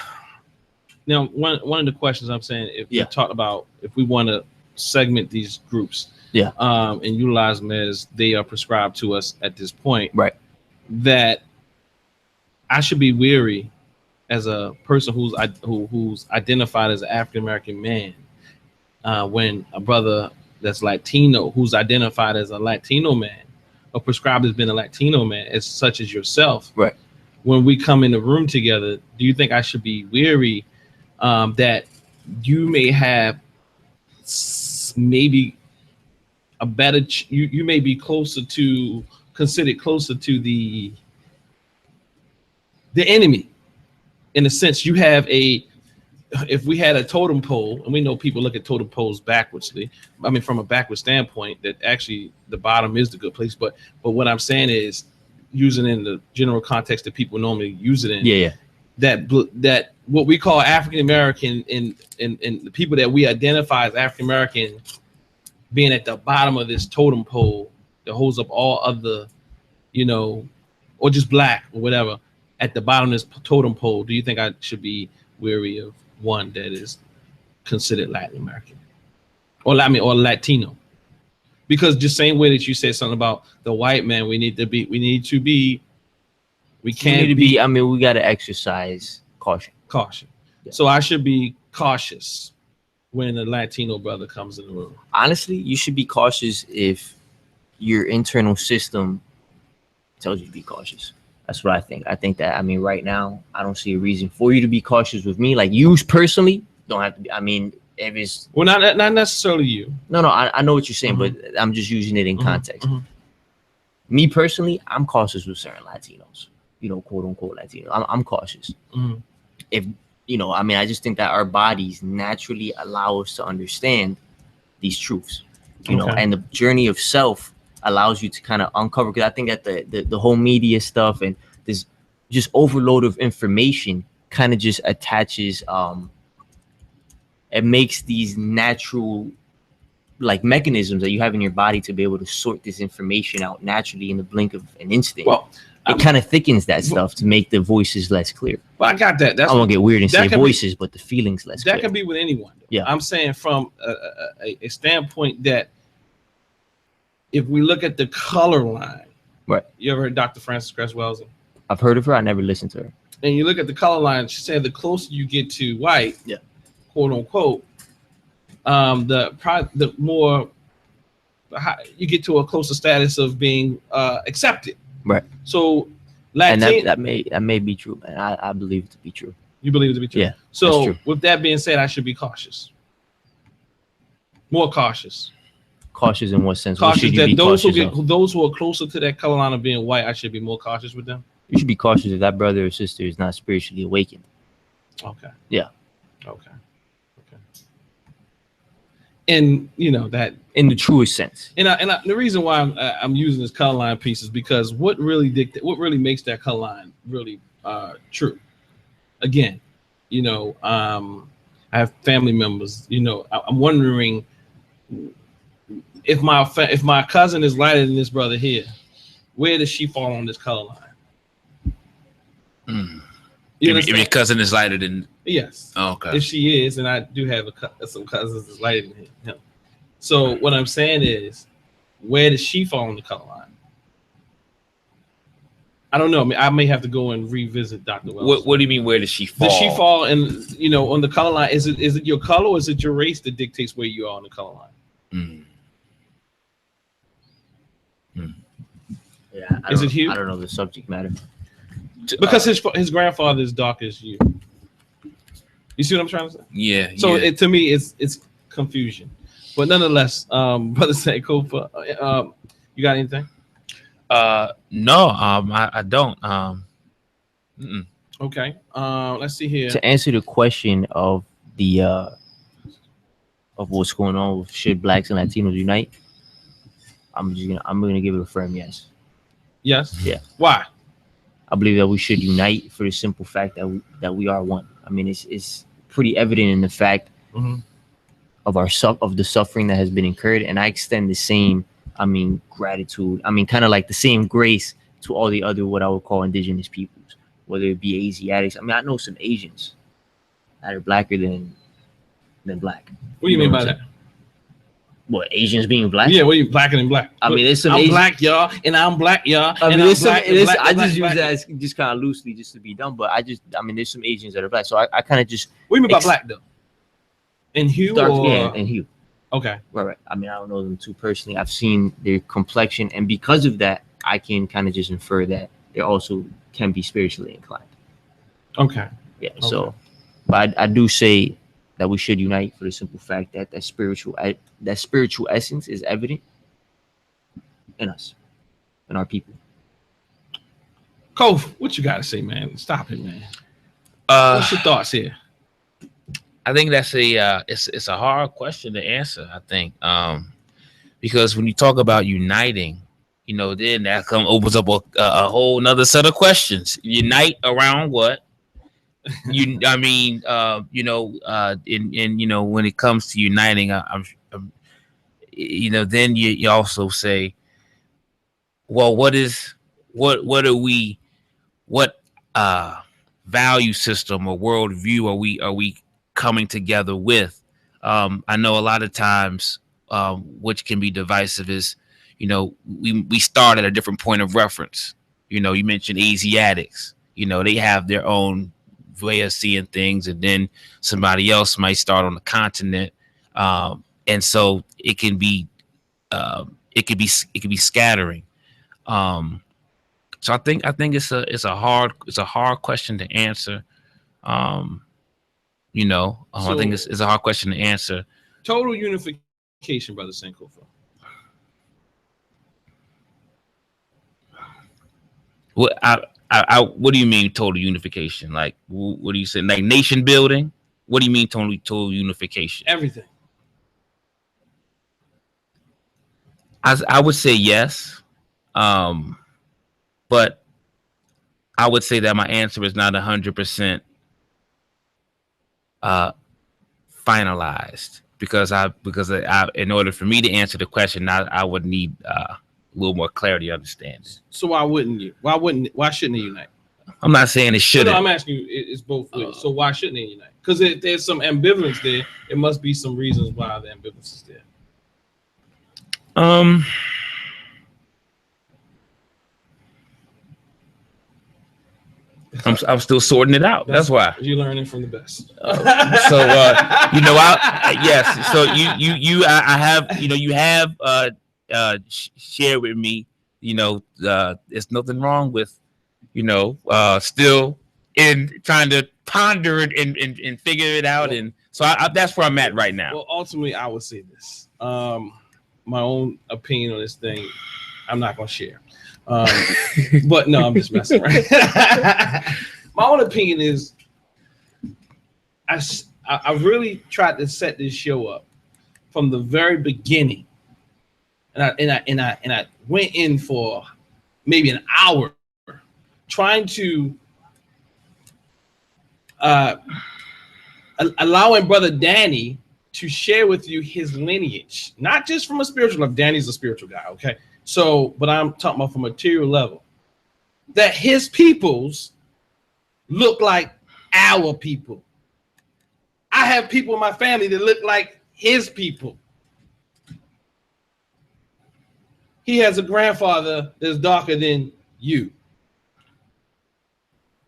Now, one of the questions I'm saying, if we talk about, if we want to segment these groups, and utilize them as they are prescribed to us at this point, right? That I should be weary as a person who's identified as an African American man, when a brother that's Latino who's identified as a Latino man or prescribed as being a Latino man, as such as yourself, right? When we come in the room together, do you think I should be weary that you may have maybe a better you may be considered closer to the enemy, in a sense? You have if we had a totem pole, and we know people look at totem poles backwardsly, I mean from a backward standpoint, that actually the bottom is the good place, but what I'm saying is, using in the general context that people normally use it in, that what we call African American and the people that we identify as African American being at the bottom of this totem pole that holds up all other, or just black or whatever, at the bottom of this totem pole, do you think I should be weary of one that is considered Latin American or Latino? Because just same way that you said something about the white man, we need to be We We can't need to be. I mean, we got to exercise caution. caution. Yeah. So I should be cautious when a Latino brother comes in the room. Honestly, you should be cautious if your internal system tells you to be cautious. That's what I think. I think that, I mean, right now, I don't see a reason for you to be cautious with me. Like, you personally don't have to be. I mean, if it's. Well, not necessarily you. No, I know what you're saying, but I'm just using it in context. Me personally, I'm cautious with certain Latinos, you know, quote unquote Latinos. I'm cautious. If, you know, I mean, I just think that our bodies naturally allow us to understand these truths, you know, and the journey of self allows you to kind of uncover, because I think that the whole media stuff and this just overload of information kind of just attaches, it makes these natural like mechanisms that you have in your body to be able to sort this information out naturally in the blink of an instant. Well, it kind of thickens that stuff to make the voices less clear. Well, I got that. That's I won't get weird and say can voices, but the feelings less That clear. can be with anyone. Yeah. I'm saying from a standpoint that if we look at the color line, Right. You ever heard Dr. Frances Cress Welsing? I've heard of her. I never listened to her. And you look at the color line, she said the closer you get to white, Yeah, quote unquote, the more you get to a closer status of being accepted. Right. So and that may be true, man. I believe it to be true. You believe it to be true? Yeah. So with that being said, I should be cautious. More cautious. Cautious in what sense? Cautious what should you that be those cautious those who are closer to that color line of being white, I should be more cautious with them. You should be cautious if that brother or sister is not spiritually awakened. Okay. Yeah. Okay. And you know that in the truest sense. And the reason why I'm using this color line piece is because what really makes that color line really true. Again, you know, I have family members. You know, I'm wondering if my cousin is lighter than this brother here, where does she fall on this color line? If your cousin is lighter than yes, okay. If she is, and I do have some cousins that's lighter than him. So what I'm saying is, where does she fall on the color line? I don't know. I may have to go and revisit Dr. Wells. What do you mean? Where does she fall? Does she fall in, you know, on the color line? Is it your color or is it your race that dictates where you are on the color line? Yeah. Is it hue? I don't know the subject matter. Because his grandfather is dark as you. You see what I'm trying to say? Yeah. So yeah. to me, it's confusion. But nonetheless, brother Sankofa, you got anything? No, I don't. Okay. Let's see here. To answer the question of the of what's going on with should blacks and Latinos unite, I'm gonna give it a firm yes. Yes. Yeah. Why? I believe that we should unite for the simple fact that we are one. I mean, it's pretty evident in the fact of the suffering that has been incurred, and I extend the same, gratitude. Kind of like the same grace to all the other what I would call indigenous peoples, whether it be Asiatics. I know some Asians that are blacker than black. What do you mean by that? What, Asians being black? Yeah, what are you blacker than black? There's some I'm Asian... black, y'all, and I'm black, y'all. I just use black. that as just kind of loosely just to be dumb, but there's some Asians that are black, so I kind of just. What do you mean by black though? In hue or in hue? Okay, right. I don't know them too personally. I've seen their complexion, and because of that, I can kind of just infer that they also can be spiritually inclined. Okay. Yeah. Okay. So, but I do say that we should unite for the simple fact that that spiritual essence is evident in us, in our people. Kof, what you got to say, man? Stop it, man. What's your thoughts here? I think that's it's a hard question to answer. I think because when you talk about uniting, you know, then that opens up a whole nother set of questions. Unite around what? When it comes to uniting, then you also say, well, what value system or worldview are we coming together with? I know a lot of times, which can be divisive, is, we start at a different point of reference. You know, you mentioned Asiatics. You know, they have their own way of seeing things, and then somebody else might start on the continent, and so it can be scattering. So I think it's a hard question to answer. You know, I think it's a hard question to answer. Total unification, Brother Sankofa. What what do you mean total unification? Like, what do you say? Like nation building? What do you mean total unification? Everything. I would say yes, but I would say that my answer is not 100% finalized because in order for me to answer the question, I would need a little more clarity, understanding. So why wouldn't you? Why shouldn't they unite? I'm not saying it shouldn't. No, I'm asking you. It's both ways. So why shouldn't they unite? Because there's some ambivalence there. It must be some reasons why the ambivalence is there. I'm still sorting it out. That's why you're learning from the best. So you know, yes. So I have, you know, you have shared with me, you know, there's nothing wrong with, you know, still in trying to ponder it and figure it out, and so that's where I'm at right now. Well, ultimately, I would say this. My own opinion on this thing, I'm not gonna share. But no, I'm just messing around. My own opinion is, I really tried to set this show up from the very beginning, and I went in for maybe an hour trying to allowing Brother Danny to share with you his lineage, not just from a spiritual level. Danny's a spiritual guy, okay? So, but I'm talking about from a material level, that his peoples look like our people. I have people in my family that look like his people. He has a grandfather that's darker than you.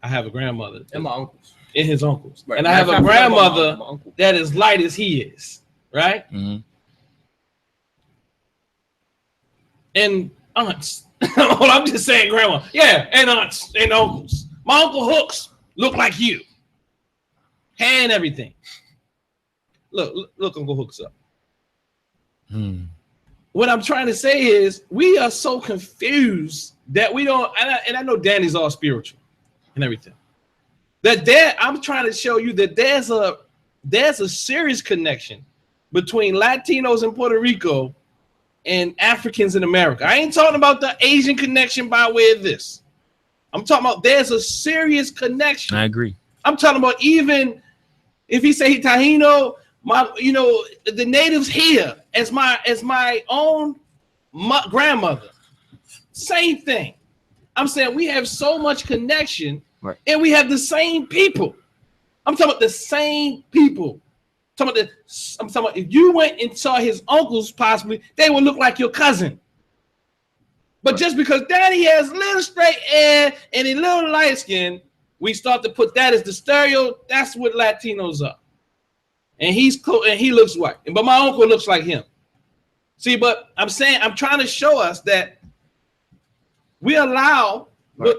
I have a grandmother and my uncles. And his uncles. Right. And I have a grandmother that is light as he is, right? Mm-hmm. And aunts. Well, I'm just saying grandma. Yeah, and aunts and uncles. My Uncle Hooks look like you. Hair and everything. Look Uncle Hooks up. What I'm trying to say is we are so confused that we don't, and I know Danny's all spiritual and everything. I'm trying to show you that there's a serious connection between Latinos in Puerto Rico and Africans in America. I ain't talking about the Asian connection by way of this. I'm talking about there's a serious connection. I agree. I'm talking about even if he say he Taino, the natives here as my own grandmother. Same thing. I'm saying we have so much connection, right, and we have the same people. I'm talking about the same people. I'm talking about if you went and saw his uncles, possibly they would look like your cousin. But just because Danny has little straight hair and a little light skin, we start to put that as the stereo. That's what Latinos are. And he looks white. But my uncle looks like him. See, but I'm trying to show us that we allow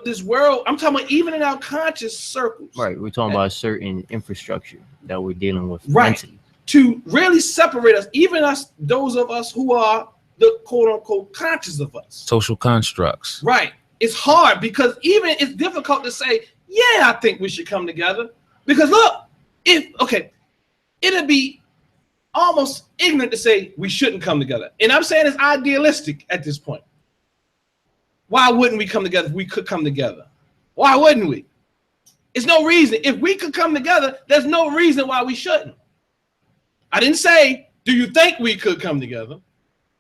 this world, I'm talking about even in our conscious circles. Right. We're talking about a certain infrastructure that we're dealing with. Right. Mentally. To really separate us, even us, those of us who are the quote unquote conscious of us. Social constructs. Right. It's hard because even it's difficult to say, yeah, I think we should come together. Because look, it'd be almost ignorant to say we shouldn't come together. And I'm saying it's idealistic at this point. Why wouldn't we come together if we could come together? Why wouldn't we? It's no reason. If we could come together, there's no reason why we shouldn't. I didn't say, do you think we could come together?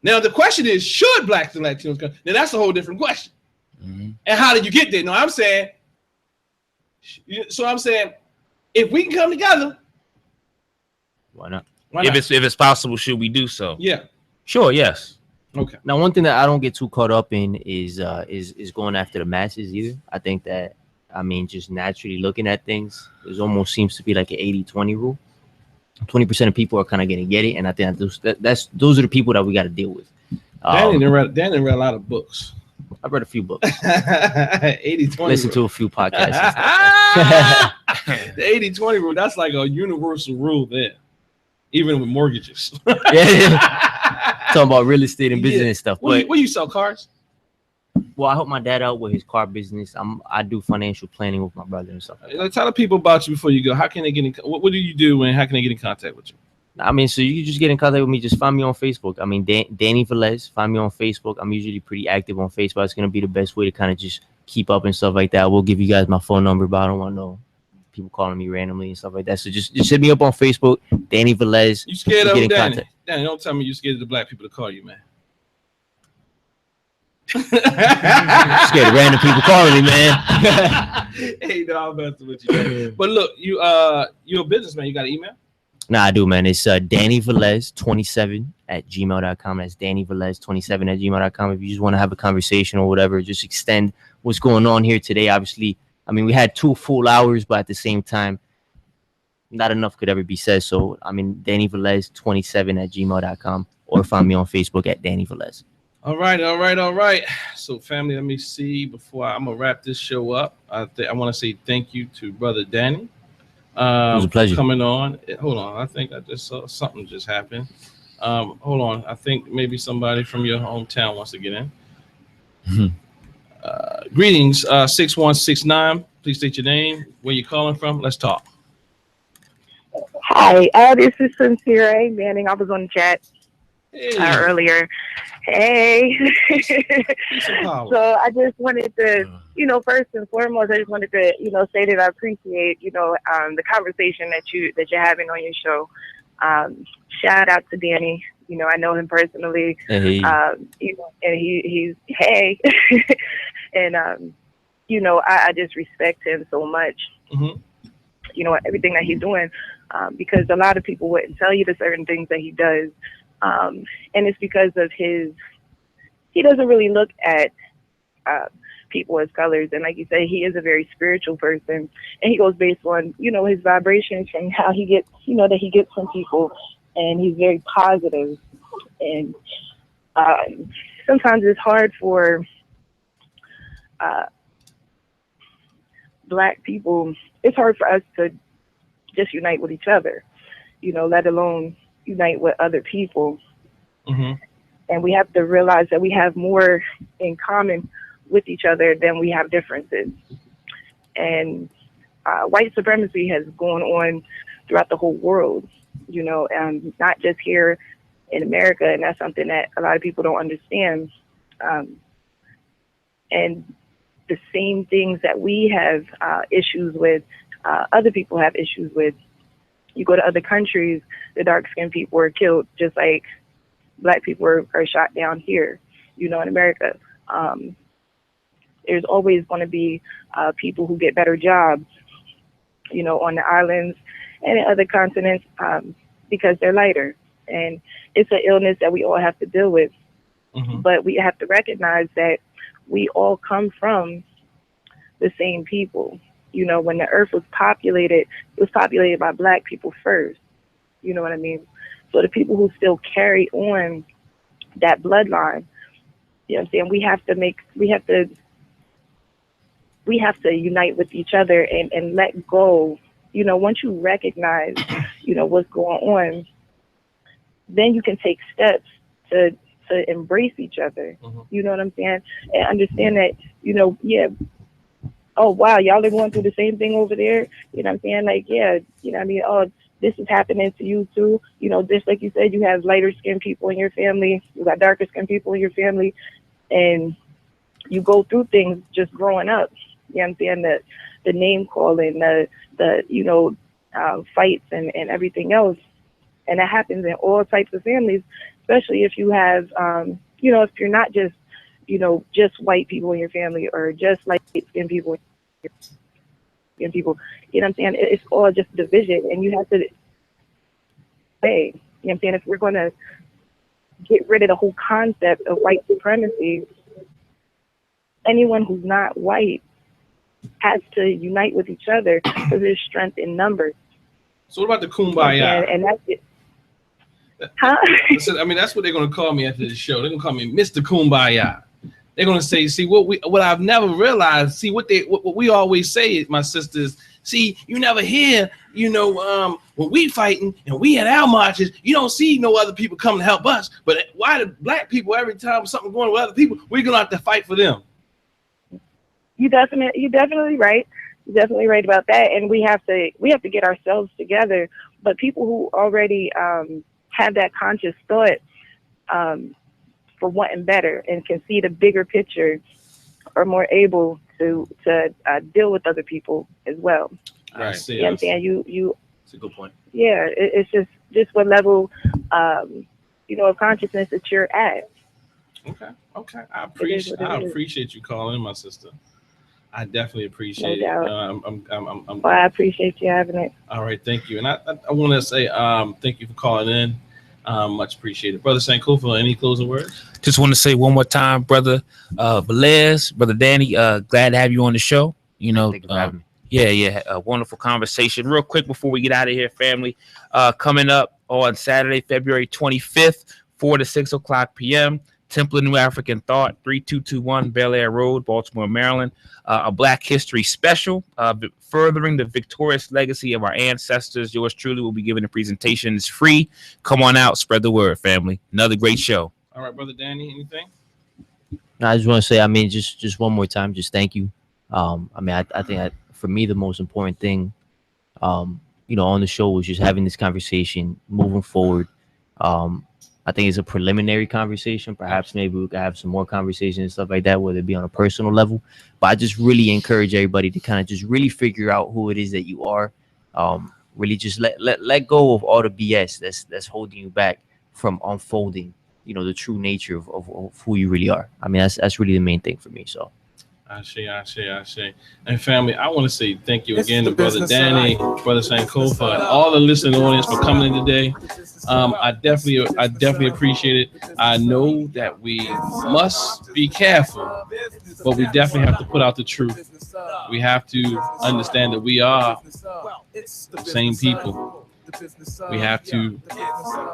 Now, the question is, should Blacks and Latinos come? Now, that's a whole different question. Mm-hmm. And how did you get there? No, I'm saying, if we can come together, why not? If it's possible, should we do so? Yeah. Sure, yes. Okay. Now, one thing that I don't get too caught up in is going after the masses either. I think that, I mean, just naturally looking at things, there's almost seems to be like an 80-20 rule. 20% of people are kind of going to get it, and I think those are the people that we got to deal with. Danny didn't read a lot of books. I've read a few books. 80-20 Listen to a few podcasts. The 80-20 rule, that's like a universal rule there, even with mortgages. Yeah. Talking about real estate and business and stuff. What do you sell, cars? Well, I help my dad out with his car business. I do financial planning with my brother and stuff. Tell the people about you before you go. How can they get in? What do you do, and how can they get in contact with you? I mean, so you can just get in contact with me. Just find me on Facebook. I mean, Danny Velez. Find me on Facebook. I'm usually pretty active on Facebook. It's gonna be the best way to kind of just keep up and stuff like that. I will give you guys my phone number, but I don't want no people calling me randomly and stuff like that. So just hit me up on Facebook, Danny Velez. You scared of Danny? Danny, don't tell me you scared of the black people to call you, man. Scared of random people calling me, man. Hey, no, I'm messing with you, man. But look, you're a businessman. You got an email? Nah, I do, man. It's Danny Velez 27 at gmail.com. That's Danny Velez 27 at gmail.com. If you just want to have a conversation or whatever, just extend what's going on here today. Obviously, I mean, we had 2 full hours, but at the same time, not enough could ever be said. So, I mean, Danny Velez 27 at gmail.com, or find me on Facebook at Danny Velez. All right. So, family, let me see before I'm gonna wrap this show up. I want to say thank you to Brother Danny. It was a pleasure coming on. Hold on, I think I just saw something just happened. Hold on, I think maybe somebody from your hometown wants to get in. Greetings, 6169. Please state your name, where you're calling from. Let's talk. Hi, this is Sincere Manning. I was on the chat earlier. Hey. So I just wanted to, first and foremost, I just wanted to, say that I appreciate, the conversation that you're having on your show. Shout out to Danny. I know him personally. Hey. And he's hey. And I just respect him so much. Mm-hmm. Everything that he's doing, because a lot of people wouldn't tell you the certain things that he does. And it's because of he doesn't really look at people as colors. And like you say, he is a very spiritual person, and he goes based on, his vibrations from how he gets, that he gets from people. And he's very positive. And sometimes it's hard for Black people. It's hard for us to just unite with each other, let alone unite with other people. Mm-hmm. And we have to realize that we have more in common with each other than we have differences. And white supremacy has gone on throughout the whole world, not just here in America. And that's something that a lot of people don't understand. And the same things that we have issues with, other people have issues with. You go to other countries, the dark-skinned people are killed just like Black people are shot down here, in America. There's always going to be people who get better jobs, on the islands and in other continents because they're lighter. And it's an illness that we all have to deal with. Mm-hmm. But we have to recognize that we all come from the same people. When the earth was populated, it was populated by Black people first. You know what I mean? So the people who still carry on that bloodline, what I'm saying? We have to unite with each other and let go. Once you recognize, what's going on, then you can take steps to embrace each other. Mm-hmm. You know what I'm saying? And understand that, oh, wow, y'all are going through the same thing over there. You know what I'm saying? Like, yeah, oh, this is happening to you too. Just like you said, you have lighter skinned people in your family. You got darker skinned people in your family. And you go through things just growing up. You know what I'm saying? The name calling, the fights and everything else. And that happens in all types of families, especially if you have, if you're not just, just white people in your family or just light-skinned people in people. You know what I'm saying? It's all just division, and you have to say, you know what I'm saying? If we're going to get rid of the whole concept of white supremacy, anyone who's not white has to unite with each other because there's strength in numbers. So what about the kumbaya? And that's it. Huh? I mean, that's what they're gonna call me after the show. They're gonna call me Mr. Kumbaya. They're gonna say, see, what I've never realized, see what we always say, my sisters, see, you never hear, when we fighting and we at our marches, you don't see no other people coming to help us. But why the black people, every time something going with other people, we're gonna have to fight for them? You're definitely right. You're definitely right about that. And we have to get ourselves together. But people who already have that conscious thought for wanting better and can see the bigger picture are more able to deal with other people as well. I see. You understand? That's a good point. Yeah, it's just what level of consciousness that you're at. Okay. I appreciate you calling, my sister. I definitely appreciate it. Well, I appreciate you having it. All right, thank you. And I want to say thank you for calling in. Much appreciated. Brother Sankofa, any closing words? Just want to say one more time, brother Velez, brother Danny, glad to have you on the show. Thank you for having me. Yeah, a wonderful conversation. Real quick before we get out of here, family, coming up on Saturday, February 25th, 4 to 6 o'clock p.m., Temple of New African Thought, 3221 Bel Air Road, Baltimore, Maryland. A Black History special, furthering the victorious legacy of our ancestors. Yours truly will be giving a presentation. It's free. Come on out, spread the word, family. Another great show. All right, brother Danny, anything? No, I just want to say, just one more time, just thank you. I think for me the most important thing, on the show was just having this conversation, moving forward. I think it's a preliminary conversation. Perhaps maybe we could have some more conversations and stuff like that, whether it be on a personal level. But I just really encourage everybody to kind of just really figure out who it is that you are. Really just let go of all the BS that's holding you back from unfolding, the true nature of who you really are. That's really the main thing for me. So. I see. And family, I want to say thank you again to Brother Danny, Brother Sankofa, and all the listening audience for coming in today. I definitely appreciate it. I know that we must be careful, but we definitely have to put out the truth. We have to understand that we are the same people. We have to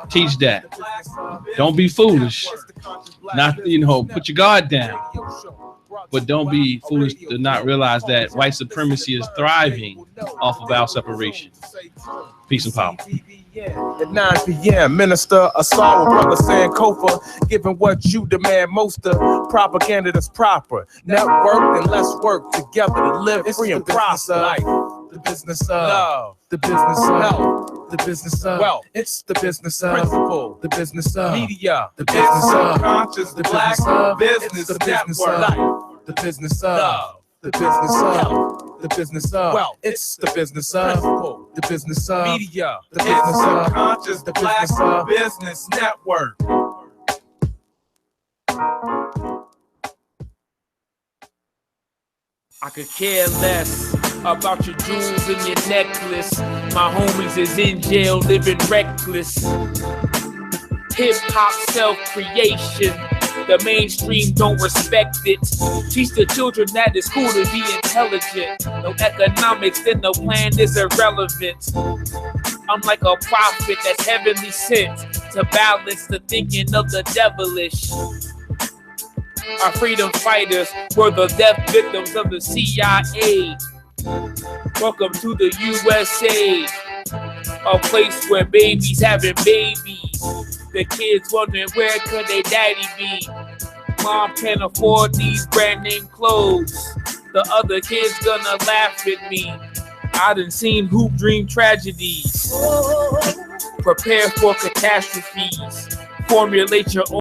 teach that. Don't be foolish. Not, put your guard down. But don't be foolish to not realize that white supremacy is thriving off of our separation. Peace and power. At 9 p.m., Minister Assault, Brother Sankofa, giving what you demand most of. Propaganda that's proper. Network and let's work together to live free and prosper. The business of love, the business of health, the business of wealth. It's the business of principle, the business of media, the business of conscious, the black business, the business of life, the business of love, the business of health, the business of wealth. It's the business of principle, the business of media, the business of conscious, the black business network. I could care less about your jewels and your necklace. My homies is in jail living reckless. Hip-hop self-creation. The mainstream don't respect it. Teach the children that it's cool to be intelligent. No economics, then the plan is irrelevant. I'm like a prophet that's heavenly sent to balance the thinking of the devilish. Our freedom fighters were the death victims of the CIA. Welcome to the USA, a place where babies having babies. The kids wondering where could their daddy be. Mom can't afford these brand name clothes. The other kids gonna laugh at me. I done seen hoop dream tragedies. Prepare for catastrophes. Formulate your own